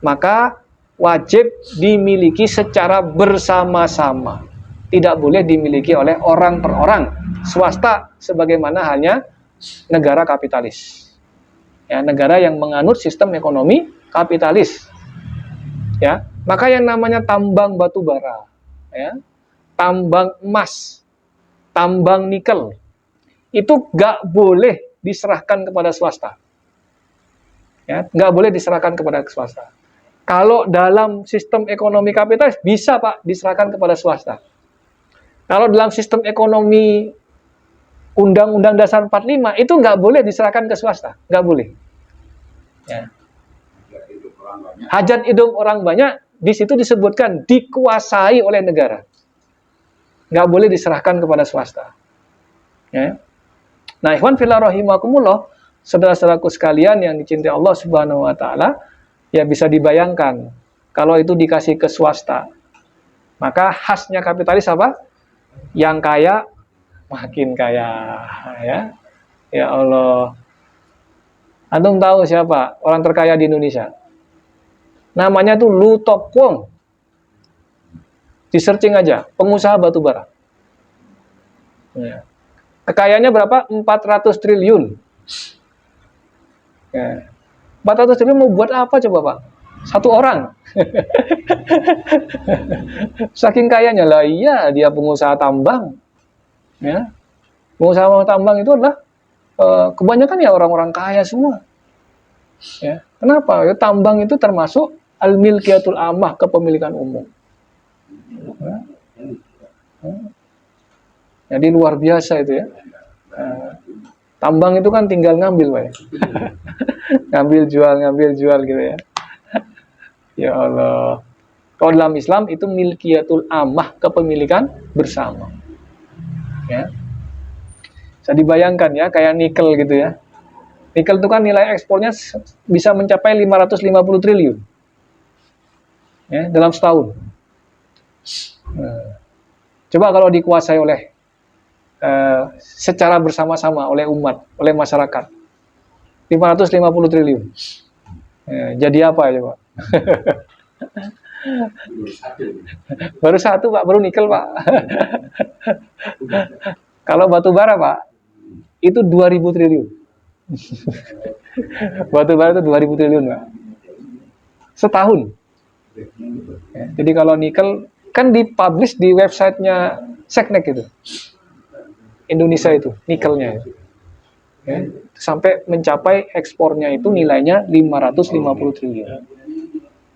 S1: maka wajib dimiliki secara bersama-sama. Tidak boleh dimiliki oleh orang per orang, swasta sebagaimana halnya negara kapitalis. Ya, negara yang menganut sistem ekonomi kapitalis. Ya, maka yang namanya tambang batu bara, ya, tambang emas, tambang nikel, itu nggak boleh diserahkan kepada swasta. Ya, nggak boleh diserahkan kepada swasta. Kalau dalam sistem ekonomi kapitalis bisa Pak diserahkan kepada swasta. Kalau dalam sistem ekonomi Undang-Undang Dasar 45 itu nggak boleh diserahkan ke swasta, nggak boleh. Ya. Hajat hidup orang banyak di situ disebutkan dikuasai oleh negara, nggak boleh diserahkan kepada swasta. Ya. Nah, ikhwan fillah rahimakumullah, saudara-saudaraku sekalian yang dicintai Allah Subhanahu wa taala, ya bisa dibayangkan kalau itu dikasih ke swasta. Maka khasnya kapitalis apa? Yang kaya makin kaya, ya. Ya Allah. Antum tahu siapa orang terkaya di Indonesia? Namanya tuh Lu Tok Wong. Di searching aja, pengusaha batu bara. Ya. Kekayaannya berapa? 400 triliun. Ya. 400 triliun mau buat apa coba Pak? Satu orang. Saking kayanya lah, iya dia pengusaha tambang. Ya. Pengusaha tambang itu adalah kebanyakan ya orang-orang kaya semua. Ya. Kenapa? Ya, tambang itu termasuk al-milkiyatul ammah, kepemilikan umum. Ya. Jadi luar biasa itu ya. Tambang itu kan tinggal ngambil, Pak. ngambil jual gitu ya. Ya Allah. Kalau dalam Islam itu milkiyatul ammah, kepemilikan bersama. Ya. Bisa dibayangkan ya, kayak nikel gitu ya. Nikel itu kan nilai ekspornya bisa mencapai 550 triliun. Ya, dalam setahun. Coba kalau dikuasai oleh secara bersama-sama oleh umat, oleh masyarakat, 550 triliun. Jadi apa ya Pak? Baru satu Pak, baru nikel Pak. Kalau batu bara Pak, itu 2000 triliun. Batu bara itu 2000 triliun Pak. Setahun. Jadi kalau nikel kan dipublish di websitenya Seknek itu. Indonesia itu, nikelnya itu. Ya, sampai mencapai ekspornya itu nilainya 550 triliun.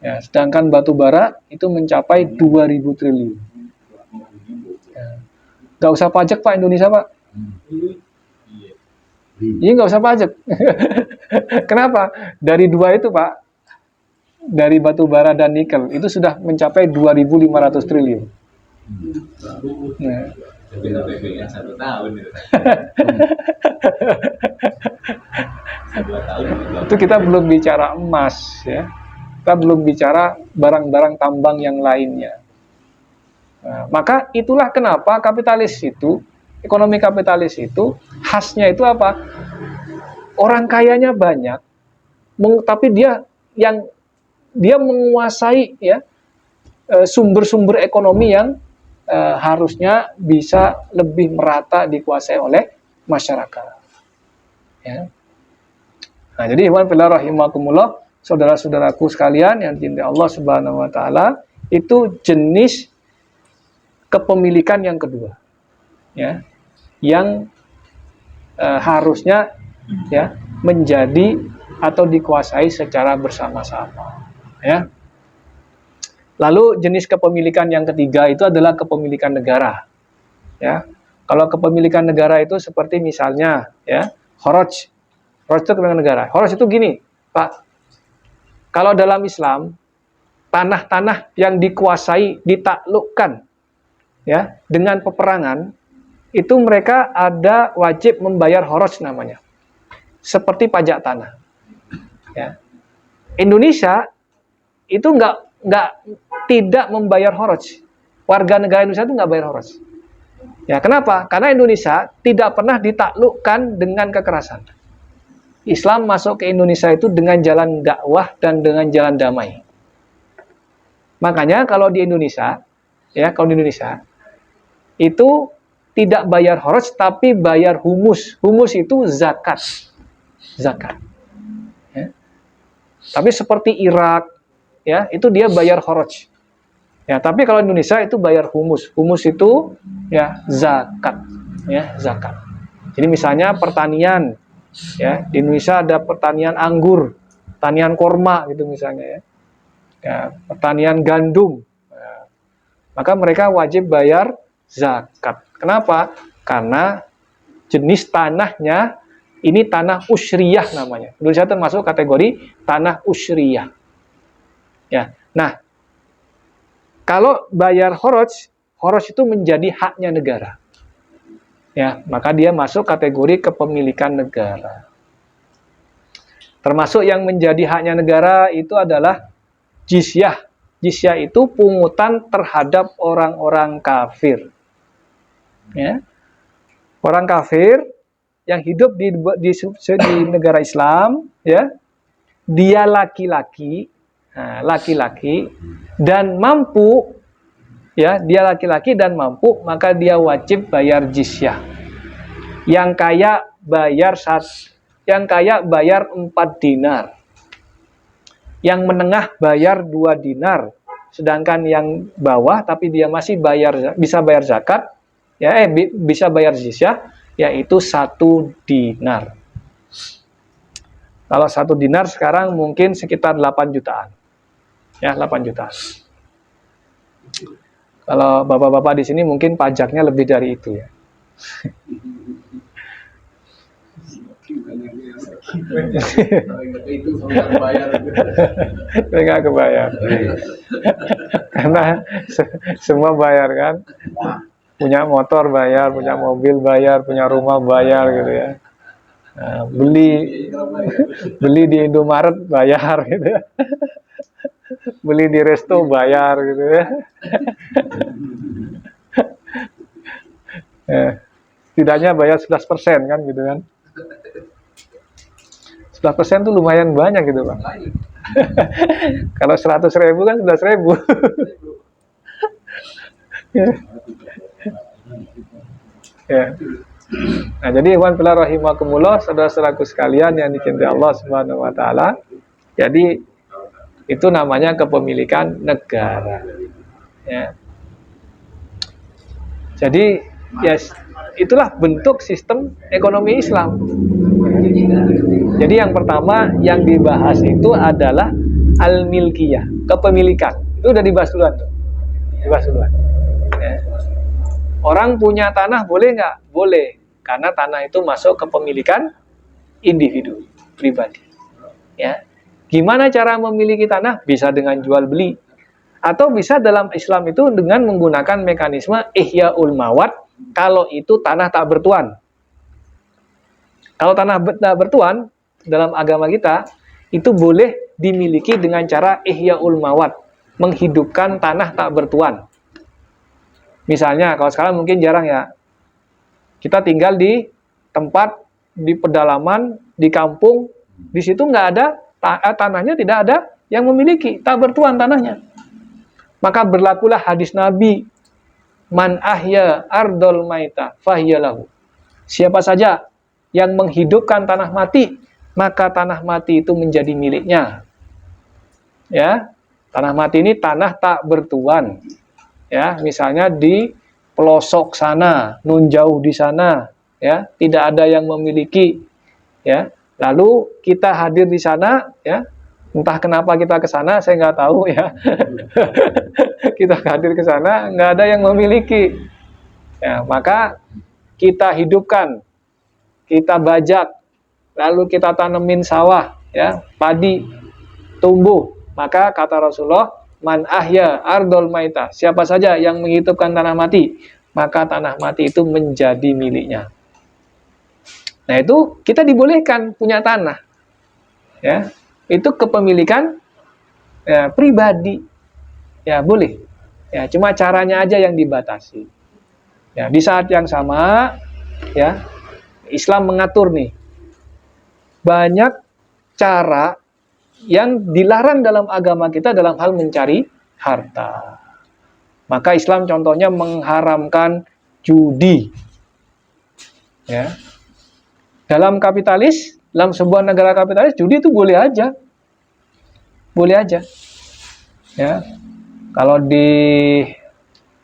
S1: Ya, sedangkan batu bara itu mencapai 2000 triliun. Ya. Gak usah pajak Pak Indonesia Pak. Iya gak usah pajak. Kenapa? Dari dua itu Pak, dari batu bara dan nikel itu sudah mencapai 2.500 triliun. Nah.
S3: Satu tahun itu.
S1: Itu kita belum bicara emas ya. Kita belum bicara barang-barang tambang yang lainnya. Nah, maka itulah kenapa kapitalis itu, ekonomi kapitalis itu khasnya itu apa? Orang kayanya banyak, tapi dia menguasai ya sumber-sumber ekonomi yang harusnya bisa lebih merata dikuasai oleh masyarakat. Ya. Nah, jadi ikhwan fillah rahimakumullah, saudara-saudaraku sekalian yang dicintai Allah Subhanahu wa taala, itu jenis kepemilikan yang kedua. Ya. Yang harusnya ya menjadi atau dikuasai secara bersama-sama. Ya. Lalu jenis kepemilikan yang ketiga itu adalah kepemilikan negara. Ya, kalau kepemilikan negara itu seperti misalnya, ya, kharaj. Kharaj itu kepemilikan negara. Kharaj itu gini, Pak. Kalau dalam Islam, tanah-tanah yang dikuasai, ditaklukkan, ya, dengan peperangan, itu mereka ada wajib membayar kharaj namanya. Seperti pajak tanah. Ya. Indonesia itu tidak membayar horoj. Warga negara Indonesia itu nggak bayar horoj. Ya, kenapa? Karena Indonesia tidak pernah ditaklukkan dengan kekerasan. Islam masuk ke Indonesia itu dengan jalan dakwah dan dengan jalan damai. Makanya kalau di Indonesia, itu tidak bayar horoj tapi bayar humus. Humus itu zakat. Ya. Tapi seperti Irak, ya, itu dia bayar horoj. Ya, tapi kalau Indonesia itu bayar humus. Humus itu ya zakat, ya, zakat. Jadi misalnya pertanian, ya, di Indonesia ada pertanian anggur, pertanian korma gitu misalnya, ya. Ya, pertanian gandum. Ya. Maka mereka wajib bayar zakat. Kenapa? Karena jenis tanahnya ini tanah usyriyah namanya. Indonesia termasuk kategori tanah usyriyah. Ya. Nah, kalau bayar horoj itu menjadi haknya negara. Ya, maka dia masuk kategori kepemilikan negara. Termasuk yang menjadi haknya negara itu adalah jizyah. Jizyah itu pungutan terhadap orang-orang kafir. Ya. Orang kafir yang hidup di negara Islam, ya, dia laki-laki dan mampu, ya, dia laki-laki dan mampu, maka dia wajib bayar jizyah. Yang kaya bayar 4 dinar. Yang menengah bayar 2 dinar. Sedangkan yang bawah tapi dia masih bisa bayar zakat, ya, bisa bayar jizyah, yaitu 1 dinar. Kalau 1 dinar sekarang mungkin sekitar 8 jutaan. Ya, 8 jutaan. Kalau bapak-bapak di sini mungkin pajaknya lebih dari itu, ya. Nggak kebayar. Karena semua bayar kan. Punya motor bayar, punya mobil bayar, punya rumah bayar gitu, ya. Nah, beli di Indomaret bayar gitu, ya. Beli di resto bayar gitu, ya. Setidaknya bayar 11% kan gitu kan. 11% tuh lumayan banyak gitu, Bang. Kalau 100.000 kan 11.000. Ya. Nah, jadi ikhwan fillah rahimakumullah, saudara-saudaraku sekalian yang dicintai Allah Subhanahu wa taala. Jadi itu namanya kepemilikan negara. Ya. Jadi ya itulah bentuk sistem ekonomi Islam. Jadi yang pertama yang dibahas itu adalah al-milkiyah, kepemilikan. Itu udah dibahas duluan tuh. Ya. Orang punya tanah boleh nggak? Boleh, karena tanah itu masuk kepemilikan individu pribadi. Ya. Gimana cara memiliki tanah? Bisa dengan jual beli, atau bisa dalam Islam itu dengan menggunakan mekanisme ihya'ul mawad kalau itu tanah tak bertuan. Kalau tanah tak bertuan dalam agama kita itu boleh dimiliki dengan cara ihya'ul mawad, menghidupkan tanah tak bertuan. Misalnya kalau sekarang mungkin jarang, ya, kita tinggal di tempat di pedalaman, di kampung, di situ nggak ada tanahnya, tidak ada yang memiliki, tak bertuan tanahnya. Maka berlakulah hadis Nabi, man ahya ardol maita fahiyalahu. Siapa saja yang menghidupkan tanah mati, maka tanah mati itu menjadi miliknya. Ya, tanah mati ini tanah tak bertuan. Ya, misalnya di pelosok sana, nun jauh di sana, ya, tidak ada yang memiliki, ya. Lalu kita hadir di sana, ya. Entah kenapa kita ke sana, saya nggak tahu, ya. Kita hadir ke sana, nggak ada yang memiliki. Ya, maka kita hidupkan, kita bajak, lalu kita tanemin sawah, ya, padi, tumbuh. Maka kata Rasulullah, man ahya ardol maita, siapa saja yang menghidupkan tanah mati, maka tanah mati itu menjadi miliknya. Nah, itu kita dibolehkan punya tanah. Ya. itu kepemilikan ya, pribadi. Ya, boleh. Ya, cuma caranya aja yang dibatasi. Ya, di saat yang sama ya, Islam mengatur nih banyak cara yang dilarang dalam agama kita dalam hal mencari harta. Maka Islam contohnya mengharamkan judi. Ya. Dalam kapitalis, dalam sebuah negara kapitalis, judi itu boleh aja. Boleh aja. Ya. Kalau di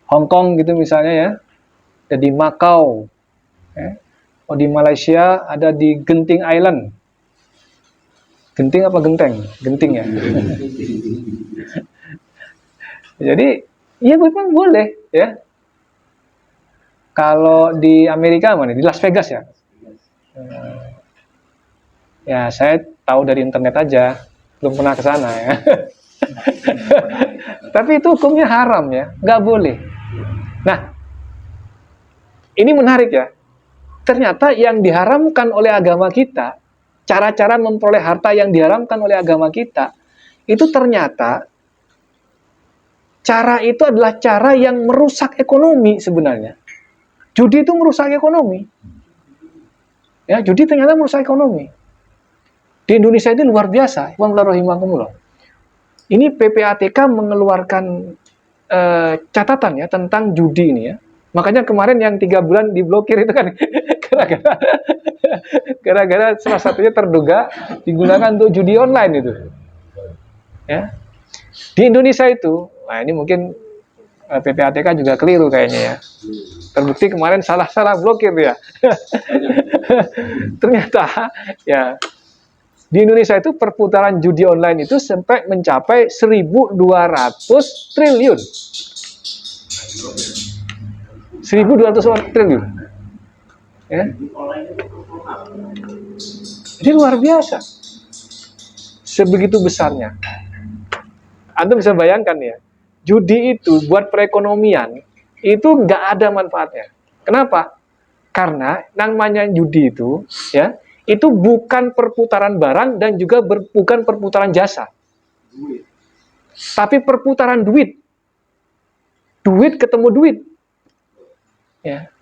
S1: Hong Kong gitu misalnya ya, ada di Macau. Ya. Oh, di Malaysia ada di Genting Island. Genting apa genteng? Genting ya. Jadi, ya memang boleh ya. Kalau di Amerika mana? Di Las Vegas ya. Ya, saya tahu dari internet aja, belum pernah ke sana ya. Tapi itu hukumnya haram ya, nggak boleh. Nah, ini menarik ya. Ternyata yang diharamkan oleh agama kita, cara-cara memperoleh harta yang diharamkan oleh agama kita, itu ternyata cara itu adalah cara yang merusak ekonomi sebenarnya. Judi itu merusak ekonomi. Ya, judi ternyata merusak ekonomi. Di Indonesia ini luar biasa. Ini PPATK mengeluarkan catatan ya tentang judi ini ya. Makanya kemarin yang 3 bulan diblokir itu kan gara-gara salah satunya terduga digunakan untuk judi online itu. Ya. Di Indonesia itu, nah ini mungkin PPATK juga keliru kayaknya ya. Terbukti kemarin salah blokir ya. Ternyata ya di Indonesia itu perputaran judi online itu sampai mencapai 1.200 triliun. 1.200 triliun. Ya. Jadi luar biasa. Sebegitu besarnya. Antum bisa bayangkan ya, judi itu buat perekonomian itu nggak ada manfaatnya. Kenapa? Karena namanya judi itu ya, itu bukan perputaran barang dan juga bukan perputaran jasa. Tapi perputaran duit. Duit ketemu duit. Ya.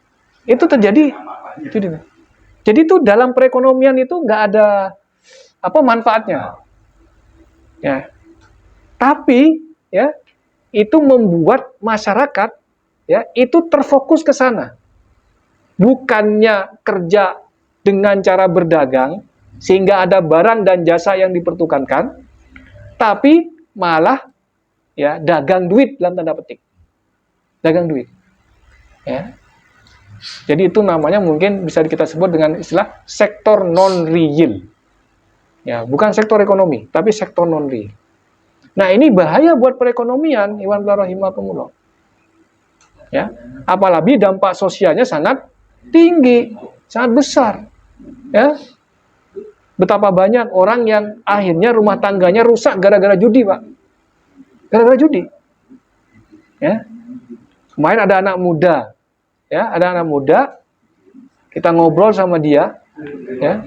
S1: Itu terjadi. Jadi itu dalam perekonomian itu nggak ada manfaatnya. Ya. Tapi ya, itu membuat masyarakat ya, itu terfokus ke sana. Bukannya kerja dengan cara berdagang, sehingga ada barang dan jasa yang dipertukarkan, tapi malah ya dagang duit dalam tanda petik. Dagang duit. Ya. Jadi itu namanya mungkin bisa kita sebut dengan istilah sektor non-real. Ya, bukan sektor ekonomi, tapi sektor non-real. Nah, ini bahaya buat perekonomian, Iwan Rahimahumullah. Ya, apalagi dampak sosialnya sangat tinggi, sangat besar. Ya, betapa banyak orang yang akhirnya rumah tangganya rusak gara-gara judi, Pak. Gara-gara judi. Ya, kemarin ada anak muda, ya, kita ngobrol sama dia, ya,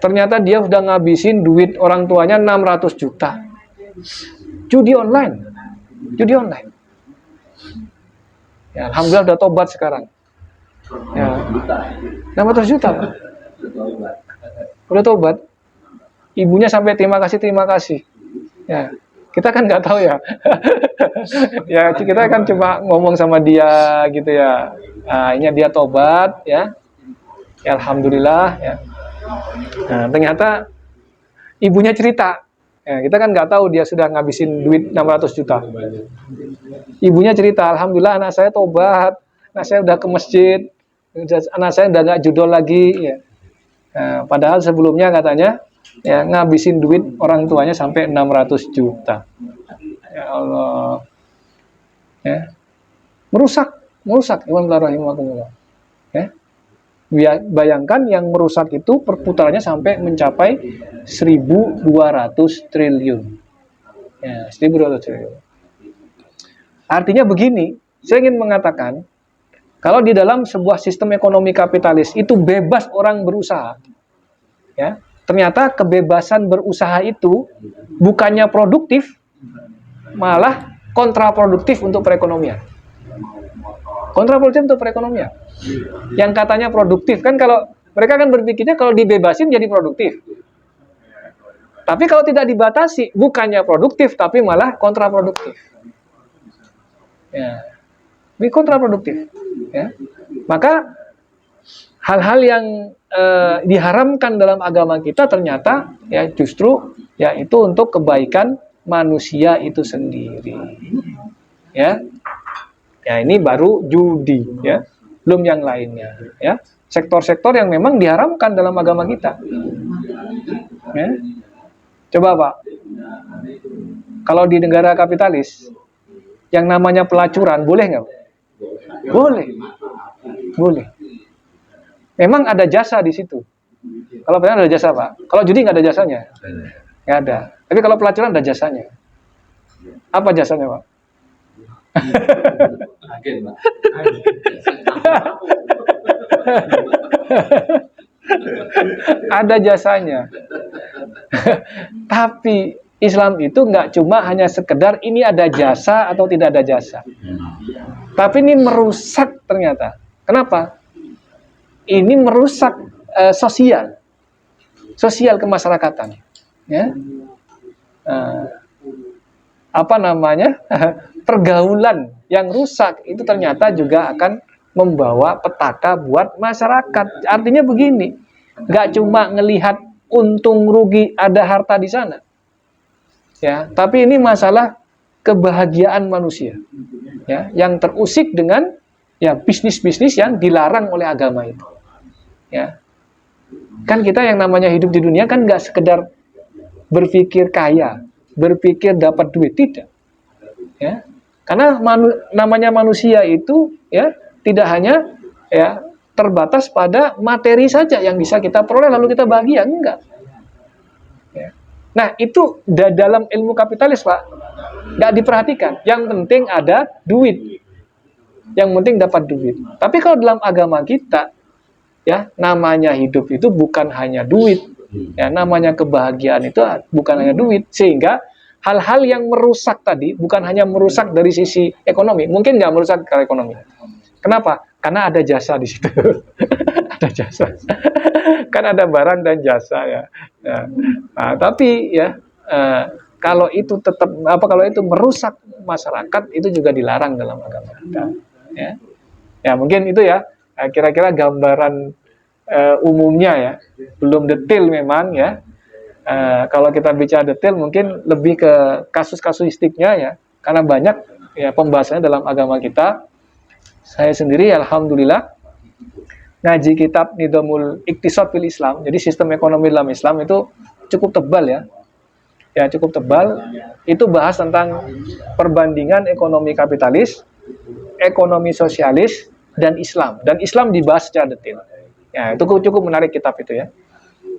S1: ternyata dia sudah ngabisin duit orang tuanya 600 juta. Judi online. Ya, alhamdulillah udah tobat sekarang. Ya, 600 juta, Pak. Udah tobat. Ibunya sampai terima kasih. Ya, kita kan nggak tahu ya. Ya, kita kan cuma ngomong sama dia gitu ya. Nah, ini dia tobat ya. Ya, alhamdulillah ya. Nah, ternyata ibunya cerita. Ya, kita kan nggak tahu dia sudah ngabisin duit 600 juta. Ibunya cerita, alhamdulillah anak saya tobat, anak saya udah ke masjid, anak saya udah nggak judol lagi. Ya. Nah, padahal sebelumnya katanya ya ngabisin duit orang tuanya sampai 600 juta. Ya Allah. Ya. Merusak. Iwan Rahimahumullah. Ya. Bayangkan yang merusak itu perputarannya sampai mencapai 1.200 triliun. Ya, 1.200 triliun. Artinya begini, saya ingin mengatakan, kalau di dalam sebuah sistem ekonomi kapitalis itu bebas orang berusaha. Ya. ternyata kebebasan berusaha itu bukannya produktif, malah kontraproduktif untuk perekonomian. Kontraproduktif untuk perekonomian. Yang katanya produktif, kan kalau mereka kan berpikirnya kalau dibebasin jadi produktif. Tapi kalau tidak dibatasi, bukannya produktif, tapi malah kontraproduktif. Ya, ini kontraproduktif. Ya. Maka hal-hal yang diharamkan dalam agama kita ternyata ya justru ya itu untuk kebaikan manusia itu sendiri. Ya, ya ini baru judi, ya, belum yang lainnya. Ya, sektor-sektor yang memang diharamkan dalam agama kita. Ya. Coba Pak, kalau di negara kapitalis, yang namanya pelacuran boleh nggak? Boleh, boleh. Memang ada jasa di situ. Kalau pelacuran ada jasa Pak. Kalau judi nggak ada jasanya, nggak ada. Tapi kalau pelacuran ada jasanya. Apa jasanya Pak?
S3: Agen, Pak.
S1: Ada jasanya. Tapi Islam itu nggak cuma hanya sekedar ini ada jasa atau tidak ada jasa. Tapi ini merusak ternyata. Kenapa? Ini merusak sosial kemasyarakatan. Ya. Apa namanya? Pergaulan yang rusak itu ternyata juga akan membawa petaka buat masyarakat. Artinya begini, nggak cuma ngelihat untung rugi ada harta di sana, ya, tapi ini masalah kebahagiaan manusia, ya, yang terusik dengan ya bisnis-bisnis yang dilarang oleh agama itu, ya. Kan kita yang namanya hidup di dunia kan nggak sekedar berpikir kaya, berpikir dapat duit, tidak, ya. Karena namanya manusia itu ya tidak hanya ya terbatas pada materi saja yang bisa kita peroleh lalu kita bahagia, enggak. Ya. Nah itu dalam ilmu kapitalis Pak, nggak diperhatikan. Yang penting ada duit, yang penting dapat duit. Tapi kalau dalam agama kita, ya namanya hidup itu bukan hanya duit, ya namanya kebahagiaan itu bukan hanya duit, sehingga hal-hal yang merusak tadi bukan hanya merusak dari sisi ekonomi, mungkin nggak merusak ke ekonomi. Kenapa? Karena ada jasa di situ. Ada jasa. Kan ada barang dan jasa ya. Ya. Nah, tapi ya kalau itu tetap kalau itu merusak masyarakat itu juga dilarang dalam agama kita. Ya. Ya mungkin itu ya kira-kira gambaran umumnya ya. Belum detail memang ya. Kalau kita bicara detail mungkin lebih ke kasus-kasusistiknya ya, karena banyak ya pembahasannya dalam agama kita. Saya sendiri alhamdulillah ngaji kitab Nidhamul Iqtisad fil Islam, jadi sistem ekonomi dalam Islam itu cukup tebal ya. Ya cukup tebal, itu bahas tentang perbandingan ekonomi kapitalis, ekonomi sosialis, dan Islam. Dan Islam dibahas secara detail. Ya itu cukup menarik kitab itu ya.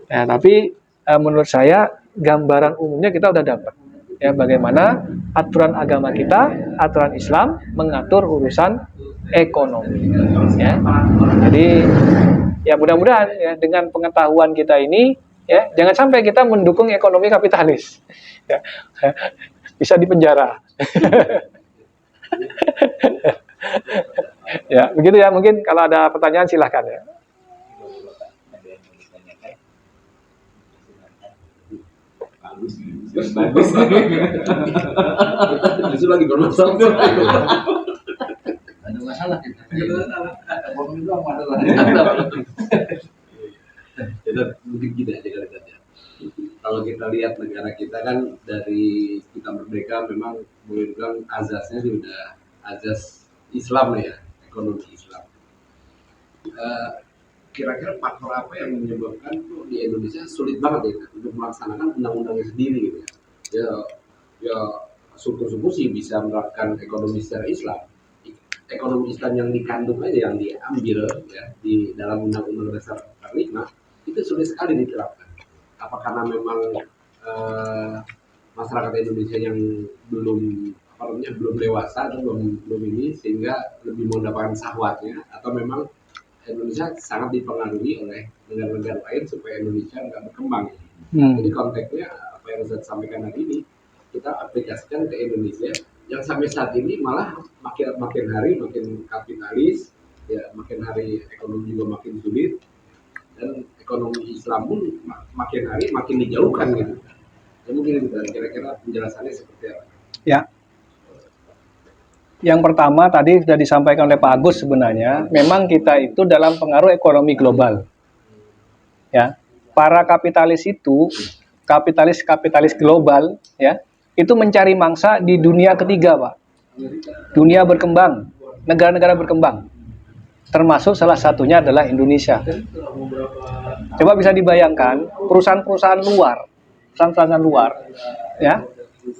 S1: Ya tapi menurut saya gambaran umumnya kita udah dapat ya bagaimana aturan agama kita, aturan Islam mengatur urusan ekonomi ya. Jadi ya mudah-mudahan ya dengan pengetahuan kita ini ya jangan sampai kita mendukung ekonomi kapitalis ya. Bisa dipenjara. Ya begitu ya, mungkin kalau ada pertanyaan silahkan ya.
S3: Bagus. Justru lagi bermasalah.
S2: Ada masalah kita. Ngomong juga masalah.
S3: Jadi mungkin gini aja kali saja. Kalau kita lihat negara kita kan dari kita merdeka memang boleh dibilang azasnya sudah azas Islam ya, ekonomi Islam. Kira-kira faktor apa yang menyebabkan tuh di Indonesia sulit banget ya untuk melaksanakan undang-undangnya sendiri gitu ya. Ya syukur-syukur sih bisa menerapkan ekonomi secara Islam. Ekonomi Islam yang dikandung aja yang diambil ya di dalam undang-undang dasar 45 itu sulit sekali diterapkan. Apa karena memang masyarakat Indonesia yang belum belum dewasa atau belum ini sehingga lebih mendapatkan syahwatnya, atau memang Indonesia sangat dipengaruhi oleh negara-negara lain supaya Indonesia nggak berkembang.
S1: Hmm.
S3: Jadi konteksnya apa yang Ustaz sampaikan hari ini kita aplikasikan ke Indonesia yang sampai saat ini malah makin hari makin kapitalis, ya makin hari ekonomi juga makin sulit dan ekonomi Islam pun makin hari makin dijauhkan gitu. Ya mungkin kira-kira penjelasannya seperti apa?
S1: Ya. Yang pertama tadi sudah disampaikan oleh Pak Agus, sebenarnya memang kita itu dalam pengaruh ekonomi global. Ya. Para kapitalis itu, kapitalis global, ya, itu mencari mangsa di dunia ketiga, Pak. Dunia berkembang, negara-negara berkembang. Termasuk salah satunya adalah Indonesia. Coba bisa dibayangkan, perusahaan-perusahaan luar, ya,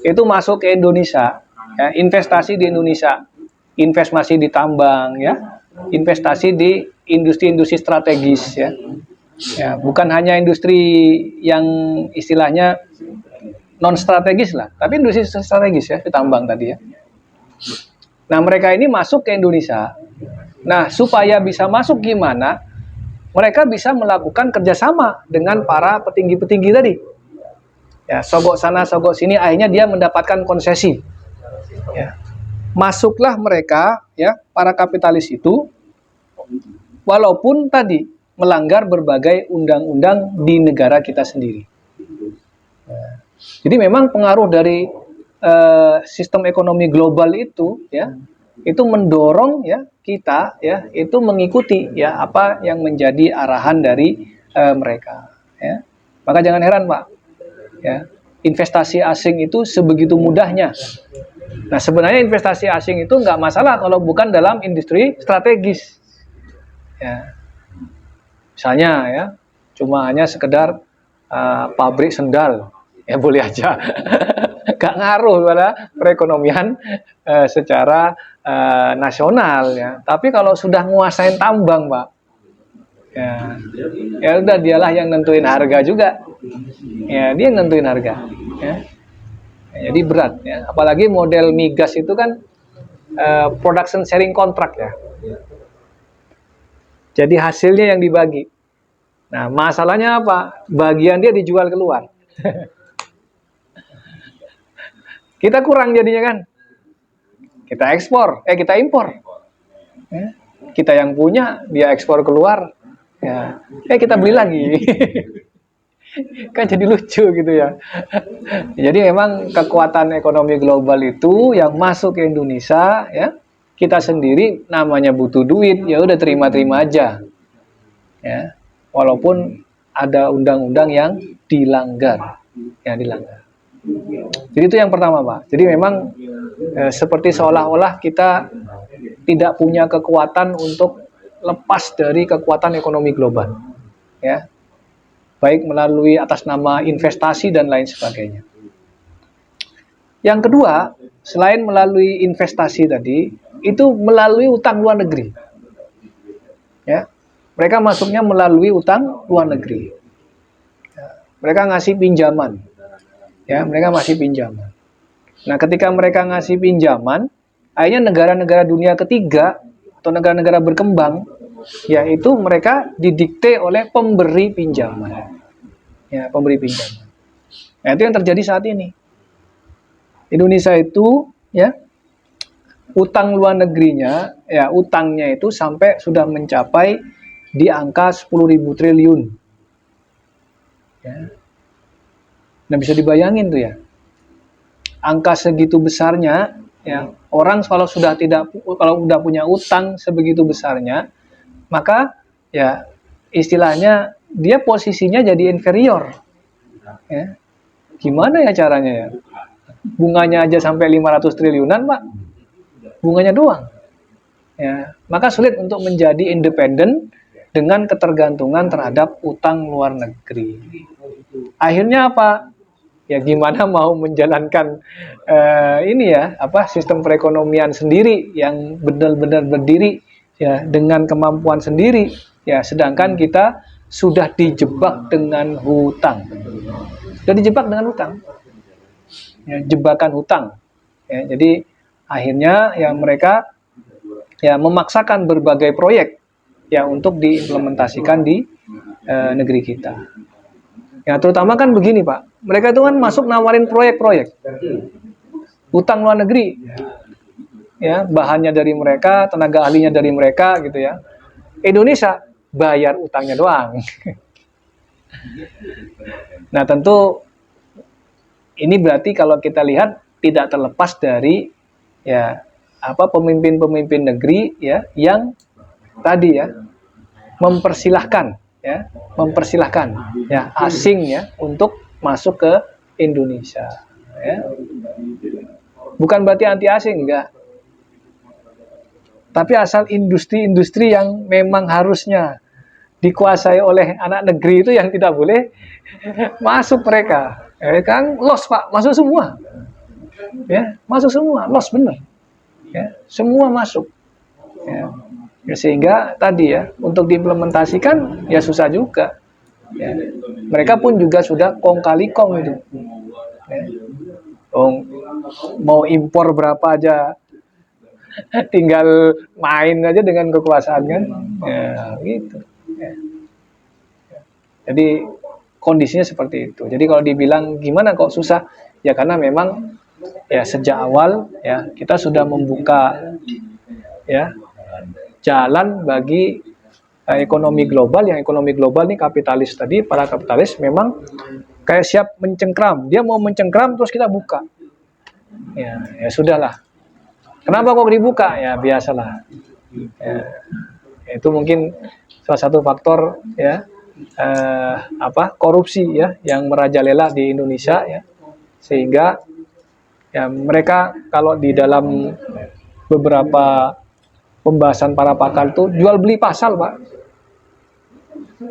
S1: itu masuk ke Indonesia, ya, investasi di Indonesia, investasi di tambang, ya, investasi di industri-industri strategis, ya. Ya, bukan hanya industri yang istilahnya non strategis lah, tapi industri strategis, ya, di tambang tadi, ya. Nah, mereka ini masuk ke Indonesia. Nah, supaya bisa masuk gimana? Mereka bisa melakukan kerjasama dengan para petinggi-petinggi tadi. Ya, sogok sana, sogok sini, akhirnya dia mendapatkan konsesi. Ya. Masuklah mereka, ya, para kapitalis itu, walaupun tadi melanggar berbagai undang-undang di negara kita sendiri. Ya. Jadi memang pengaruh dari sistem ekonomi global itu, ya, itu mendorong, ya, kita, ya, itu mengikuti, ya, apa yang menjadi arahan dari mereka, ya. Maka jangan heran, Pak, ya, investasi asing itu sebegitu mudahnya. Nah, sebenarnya investasi asing itu nggak masalah kalau bukan dalam industri strategis, ya. Misalnya, ya, cuma hanya sekedar pabrik sendal, ya boleh aja. Gak ngaruh pada perekonomian secara nasional, ya. Tapi kalau sudah nguasain tambang, Pak, ya udah, dialah yang nentuin harga juga, ya, dia yang nentuin harga, ya. Jadi berat, ya. Apalagi model migas itu kan production sharing contract, ya. Jadi hasilnya yang dibagi. Nah, masalahnya apa? Bagian dia dijual keluar. Kita kurang jadinya kan. Kita ekspor, kita impor. Ya. Kita yang punya, dia ekspor keluar. Ya. Kita beli lagi. Kan jadi lucu gitu, ya. Jadi memang kekuatan ekonomi global itu yang masuk ke Indonesia, ya. Kita sendiri namanya butuh duit, ya udah terima-terima aja. Ya. Walaupun ada undang-undang yang dilanggar. Ya, dilanggar. Jadi itu yang pertama, Pak. Jadi memang seperti seolah-olah kita tidak punya kekuatan untuk lepas dari kekuatan ekonomi global, ya, baik melalui atas nama investasi dan lain sebagainya. Yang kedua, selain melalui investasi tadi, itu melalui utang luar negeri, ya. Mereka masuknya melalui utang luar negeri, ya. Mereka ngasih pinjaman. Ya, mereka masih pinjaman. Nah, ketika mereka ngasih pinjaman, akhirnya negara-negara dunia ketiga atau negara-negara berkembang, yaitu mereka didikte oleh pemberi pinjaman. Ya, pemberi pinjaman. Nah, itu yang terjadi saat ini. Indonesia itu, ya, utang luar negerinya, ya, utangnya itu sampai sudah mencapai di angka 10.000 triliun. Ya. Nah, bisa dibayangin tuh, ya, angka segitu besarnya, ya, orang kalau udah punya utang sebegitu besarnya, maka, ya, istilahnya dia posisinya jadi inferior, ya. Gimana ya caranya, ya? Bunganya aja sampai 500 triliunan, Pak, bunganya doang, ya. Maka sulit untuk menjadi independen dengan ketergantungan terhadap utang luar negeri. Akhirnya apa? Ya, gimana mau menjalankan sistem perekonomian sendiri yang benar-benar berdiri, ya, dengan kemampuan sendiri, ya, sedangkan kita sudah dijebak dengan hutang. Sudah dijebak dengan hutang. Ya, jebakan hutang. Ya, jadi akhirnya, ya, mereka, ya, memaksakan berbagai proyek ya untuk diimplementasikan di negeri kita. Ya terutama kan begini Pak, mereka itu kan masuk nawarin proyek-proyek, utang luar negeri, ya bahannya dari mereka, tenaga ahlinya dari mereka gitu ya. Indonesia bayar utangnya doang. Nah tentu ini berarti kalau kita lihat tidak terlepas dari ya pemimpin-pemimpin negeri ya yang tadi ya mempersilahkan ya asing ya untuk masuk ke Indonesia ya. Bukan berarti anti asing enggak. Tapi asal industri-industri yang memang harusnya dikuasai oleh anak negeri itu yang tidak boleh masuk mereka. Kan loss Pak, masuk semua. Ya, masuk semua, loss bener. Ya, semua masuk. Ya. Sehingga tadi ya untuk diimplementasikan ya susah juga. Ya. Mereka pun juga sudah kong kali kong itu. Ya. Mau impor berapa aja, tinggal main aja dengan kekuasaan kan. Ya, gitu. Ya. Jadi kondisinya seperti itu. Jadi kalau dibilang gimana kok susah, ya karena memang ya sejak awal ya kita sudah membuka ya jalan bagi ekonomi global. Yang ekonomi global nih kapitalis tadi, para kapitalis memang kayak siap mencengkram. Dia mau mencengkram terus kita buka. Ya sudahlah. Kenapa kok dibuka? Ya biasalah. Ya, itu mungkin salah satu faktor ya korupsi ya yang merajalela di Indonesia ya. Sehingga ya mereka kalau di dalam beberapa pembahasan para pakar itu jual beli pasal Pak.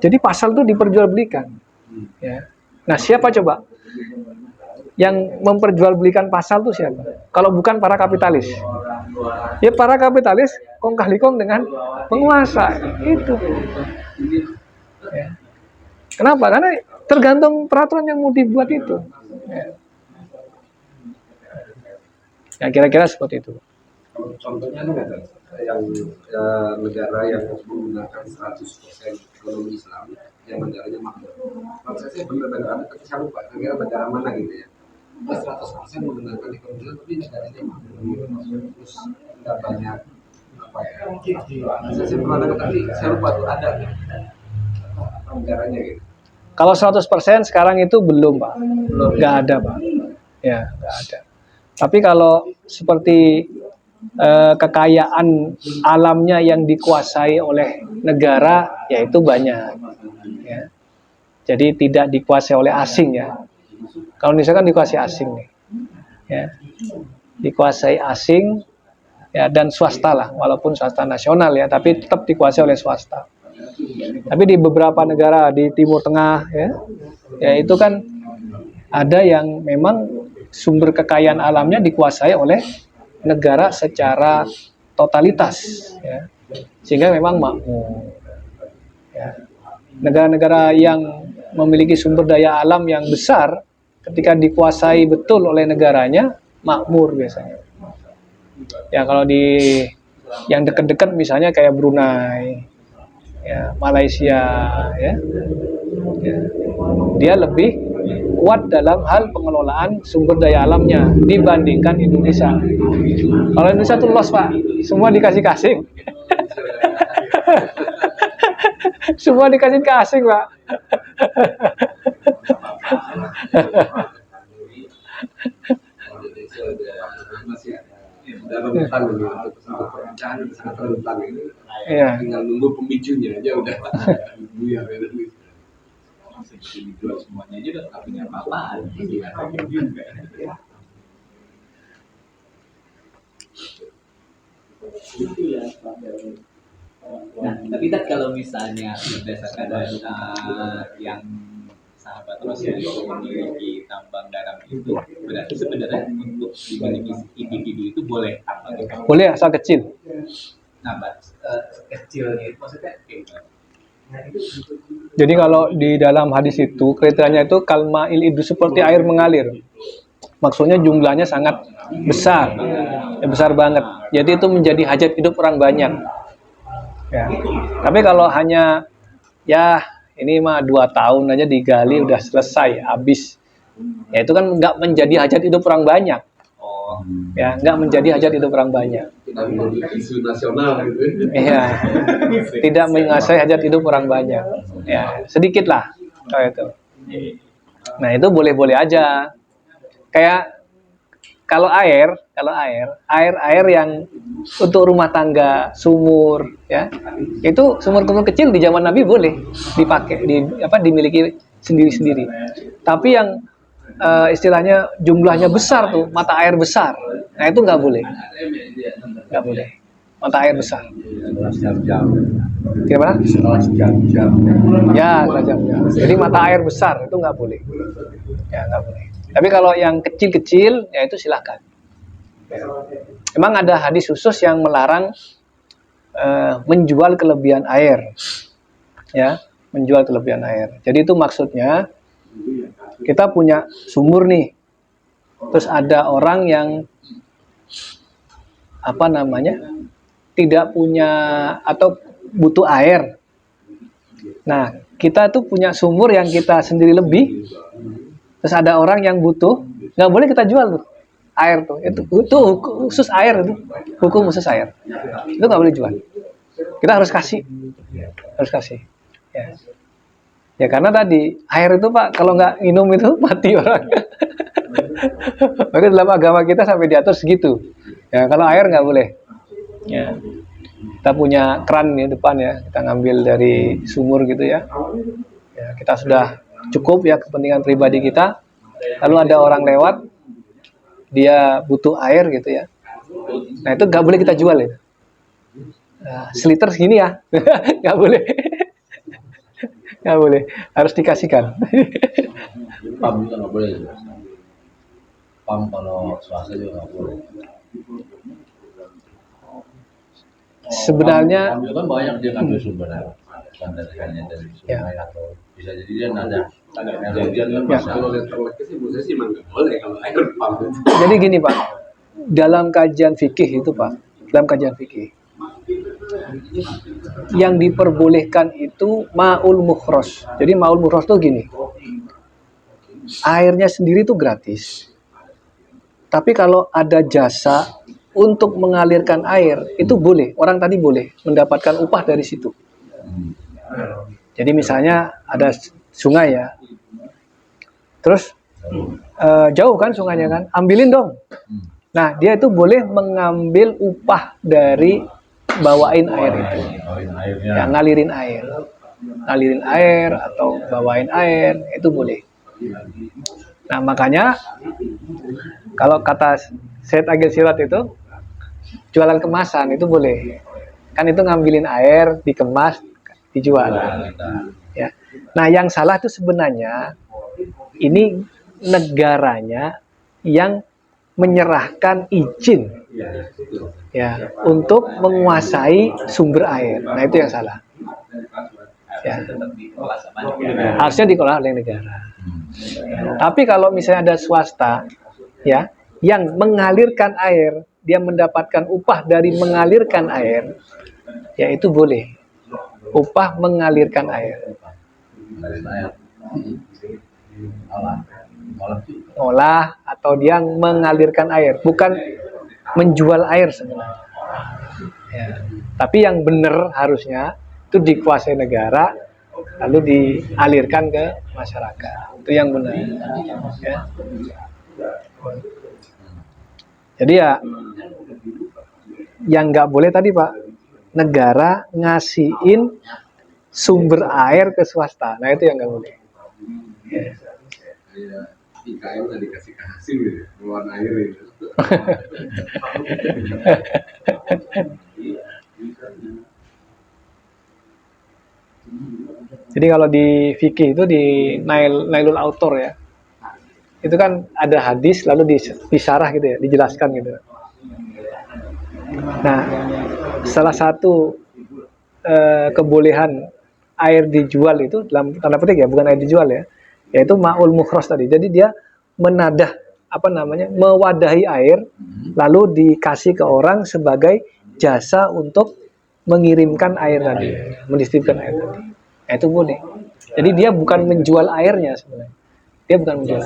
S1: Jadi pasal itu diperjualbelikan. Ya. Nah siapa coba yang memperjualbelikan pasal itu siapa? Kalau bukan para kapitalis. Ya para kapitalis kong kali kong dengan penguasa itu. Ya. Kenapa? Karena tergantung peraturan yang mau dibuat itu. Ya. Ya kira-kira seperti itu.
S3: Contohnya yang negara yang menggunakan 100% ekonomi Islam, yang negaranya makmur. Maksud saya benar-benar ada, tapi saya lupa negara mana gitu ya. 100% menggunakan ekonomi Islam, tapi negaranya makmur. Terus tidak banyak apa ya? Saya pernah dengar, tapi saya lupa tuh ada negaranya gitu.
S1: Kalau 100% sekarang itu belum Pak, nggak ada Pak. Ya nggak ada. Tapi kalau seperti kekayaan alamnya yang dikuasai oleh negara, yaitu banyak. Ya. Jadi tidak dikuasai oleh asing ya. Kalau misalkan dikuasai asing nih, ya. Dikuasai asing ya dan swasta lah, walaupun swasta nasional ya, tapi tetap dikuasai oleh swasta. Tapi di beberapa negara di Timur Tengah ya itu kan ada yang memang sumber kekayaan alamnya dikuasai oleh negara secara totalitas ya. Sehingga memang makmur ya. Negara-negara yang memiliki sumber daya alam yang besar ketika dikuasai betul oleh negaranya makmur biasanya ya. Kalau di yang dekat-dekat misalnya kayak Brunei ya, Malaysia ya, dia lebih kuat dalam hal pengelolaan sumber daya alamnya dibandingkan Indonesia. Kalau Indonesia tuh loss Pak, semua dikasih ke asing. Semua dikasih ke asing Pak.
S3: Masih ada rentan untuk perencanaan sangat rentan ini.
S1: Iya.
S3: Tinggal nunggu pemicunya aja udah buyar ya.
S2: Dijual semuanya aja udah nggak punya apa-apaan.
S4: Nah, tapi kan kalau misalnya berdasarkan data yang sahabat Rasul itu memiliki tambang garam itu, berarti sebenarnya untuk dimiliki individu itu boleh tambang garam.
S1: Boleh asal kecil.
S4: Nah, kecilnya itu maksudnya kayak
S1: Jadi kalau di dalam hadis itu kriterianya itu kalma il seperti air mengalir. Maksudnya jumlahnya sangat besar, ya besar banget. Jadi itu menjadi hajat hidup orang banyak. Ya. Tapi kalau hanya ya ini mah 2 tahun aja digali udah selesai habis, ya itu kan nggak menjadi hajat hidup orang banyak.
S4: Oh,
S1: Ya nggak menjadi hajat hidup orang banyak.
S3: Tidak menjadi isu nasional gitu.
S1: Iya, tidak menguasai hajat hidup orang banyak. Ya sedikit lah kayak itu. Nah itu boleh-boleh aja. Kayak kalau air yang untuk rumah tangga, sumur, ya itu sumur-sumur kecil di zaman Nabi boleh dipakai, dimiliki sendiri-sendiri. Tapi yang istilahnya jumlahnya besar tuh, mata air besar, nah itu nggak boleh, mata air besar. Gimana? Ya, jam-jam. Jadi mata air besar itu nggak boleh, ya nggak boleh. Tapi kalau yang kecil-kecil, ya itu silakan. Memang ada hadis khusus yang melarang menjual kelebihan air, ya, menjual kelebihan air. Jadi itu maksudnya kita punya sumur nih, terus ada orang yang tidak punya atau butuh air. Nah, kita tuh punya sumur yang kita sendiri lebih. Terus ada orang yang butuh, nggak boleh kita jual tuh air tuh. Itu khusus air itu, hukum khusus air. Itu nggak boleh jual. Kita harus kasih, Ya. Ya karena tadi air itu Pak, kalau nggak minum itu mati orang. Maka dalam agama kita sampai diatur segitu. Ya kalau air nggak boleh. Ya. Kita punya keran di depan ya, kita ngambil dari sumur gitu ya. Ya kita sudah cukup ya kepentingan pribadi kita. Lalu ada orang lewat, dia butuh air gitu ya. Nah itu nggak boleh kita jual ya. Nah, seliter segini ya, nggak boleh, nggak boleh, harus dikasihkan.
S5: Pam juga nggak boleh. Pam kalau swasta juga nggak boleh.
S1: Sebenarnya
S5: Pam juga kan banyak dia ngambil sumber air. Bukan dari sungai atau bisa jadi dia nada.
S3: Kalau letterleknya sih menurut saya sih memang nggak boleh kalau air pump.
S1: Jadi gini Pak, dalam kajian fikih itu Pak, yang diperbolehkan itu ma'ul mukhros. Jadi ma'ul mukhros itu gini, airnya sendiri itu gratis. Tapi kalau ada jasa untuk mengalirkan air, itu boleh. Orang tadi boleh mendapatkan upah dari situ. Jadi misalnya ada sungai ya, terus jauh kan sungainya kan, ambilin dong. Nah dia itu boleh mengambil upah dari bawain air itu, ya, ngalirin air atau bawain air itu boleh. Nah makanya kalau kata Syed Agil Sirot itu jualan kemasan itu boleh, kan itu ngambilin air dikemas dijual. Ya. Nah yang salah itu sebenarnya ini negaranya yang menyerahkan izin ya untuk menguasai sumber air. Nah itu yang salah. Ya. Harusnya dikelola oleh negara. Tapi kalau misalnya ada swasta ya yang mengalirkan air, dia mendapatkan upah dari mengalirkan air, ya itu boleh. Upah mengalirkan air. Olah atau dia mengalirkan air, bukan menjual air sebenarnya. Ya. Tapi yang benar harusnya itu dikuasai negara, lalu dialirkan ke masyarakat. Itu yang benar. Ya. Jadi ya, yang nggak boleh tadi Pak, negara ngasihin sumber air ke swasta. Nah itu yang nggak boleh. Ya.
S3: IKM nggak dikasih hasil gitu, keluar air itu.
S1: Jadi kalau di fikih itu di Nailul Autor ya, itu kan ada hadis lalu disarah gitu ya, dijelaskan gitu. Nah, salah satu kebolehan air dijual itu dalam tanda petik ya, bukan air dijual ya, yaitu ma'ul mukhros tadi. Jadi dia menadah mewadahi air lalu dikasih ke orang sebagai jasa untuk mengirimkan air tadi, mendistribusikan air tadi. Nah, itu boleh. Jadi dia bukan menjual airnya sebenarnya. Dia bukan menjual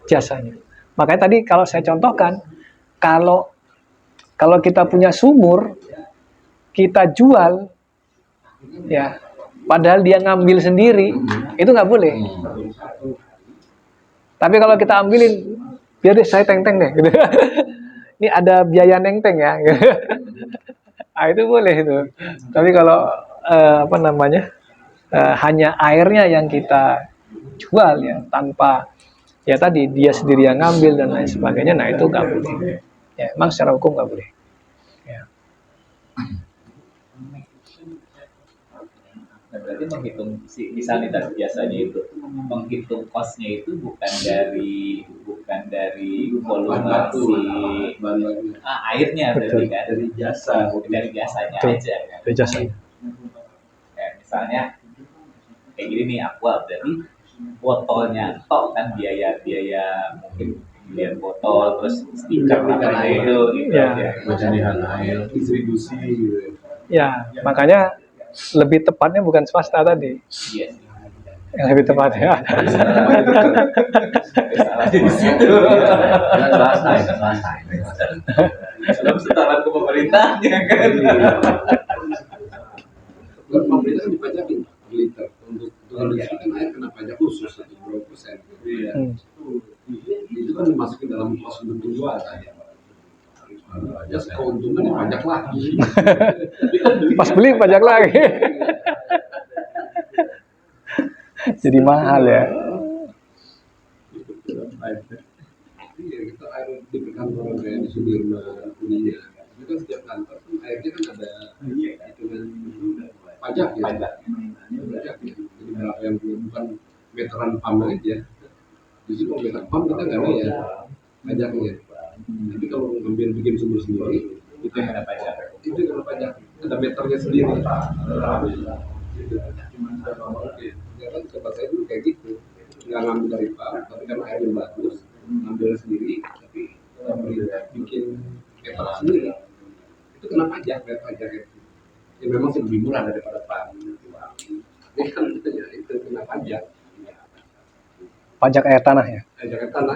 S1: jasanya. Makanya tadi kalau saya contohkan, kalau kita punya sumur, kita jual, ya, padahal dia ngambil sendiri, itu nggak boleh. Tapi kalau kita ambilin, biar deh saya teng-teng deh, gitu. Ini ada biaya neng-teng ya. Nah, itu boleh itu. Tapi kalau hanya airnya yang kita jual ya, tanpa ya tadi dia sendiri yang ngambil dan lain sebagainya, nah itu nggak boleh. Ya, emang secara hukum nggak boleh. Ya.
S4: Nah, berarti menghitung misalnya tadi biasanya itu menghitung costnya itu bukan dari volume airnya berarti kan
S3: Dari jasa,
S4: dari jasanya
S1: Betul.
S4: aja kan.
S1: Dari jasanya.
S4: Kayak misalnya kayak gini nih aqua berarti botolnya tok kan biaya mungkin pembelian botol terus stiker apa itu gitu
S1: Ya.
S4: aja.
S5: Penjelihan air.
S3: distribusi gitu.
S1: Ya, makanya lebih tepatnya bukan swasta tadi.
S4: Iya sih.
S1: Yang lebih tepatnya.
S4: Salah di situ.
S5: Swasta ya, swasta.
S4: Belum setoran ke pemerintahnya kan.
S3: Kan pemerintah kan dipajakin per liter untuk industri kan air kena pajak khusus 70%. Itu kan dimasukin dalam kos untuk penjual kan. Ya keuntungan dipajak lagi.
S1: Pas beli pajak lagi. Jadi mahal ya.
S3: Iya, kita air di perkantoran kayak di Sudirman, Kuningan. Itu kan setiap kantor kan airnya kan ada hitungan pajak ya. Pajak ya. Jadi berapa yang bukan meteran pam aja. Justru kalau meteran pam kita nggak ada ya pajaknya. Tapi kalau ngambil bikin sumur sendiri,
S4: Itu yang ada pajak.
S3: itu kena pajak. Ada meternya sendiri. Ya kan tempat saya dulu kayak gitu. Nggak ngambil dari pam, tapi karena airnya bagus, ngambil sendiri, tapi bikin meter sendiri. Itu kena pajak, bayar pajak itu. Ya memang sih lebih murah daripada pam. Ini kan itu ya, itu kena pajak.
S1: Pajak air tanah ya.
S3: Pajak tanah.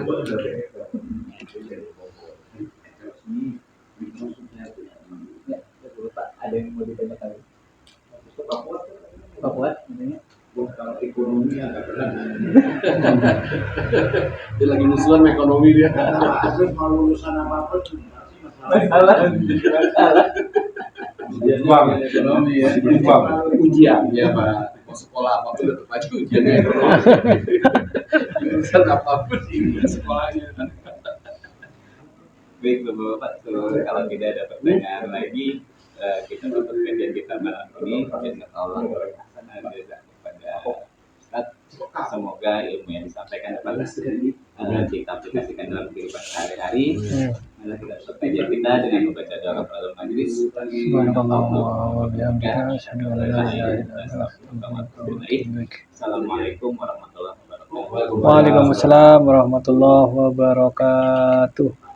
S4: Pak, ada yang mau ditanyakan? Pak Fuad,
S3: Kalau ekonomi agak berat. Dia lagi musuhan sama ekonomi dia.
S2: Kalau urusan apa-apa tuh
S4: masalah.
S5: Uang ekonomi ya, uang.
S3: Ujian ya Pak. Mau sekolah apapun tetap aja ujian ekonomi. Urusan apapun di sekolahnya.
S4: Baik Bapak-Bapak, kalau tidak ada pertanyaan lagi, kita tutup kajian kita malam ini. Jazakallah khairan kepada Ustaz. Semoga ilmu yang disampaikan dapat kita aplikasikan dalam kehidupan sehari-hari. Mari kita tutup kajian kita dengan membaca doa kafaratul majelis. Assalamualaikum warahmatullahi wabarakatuh.
S1: Waalaikumsalam warahmatullahi wabarakatuh.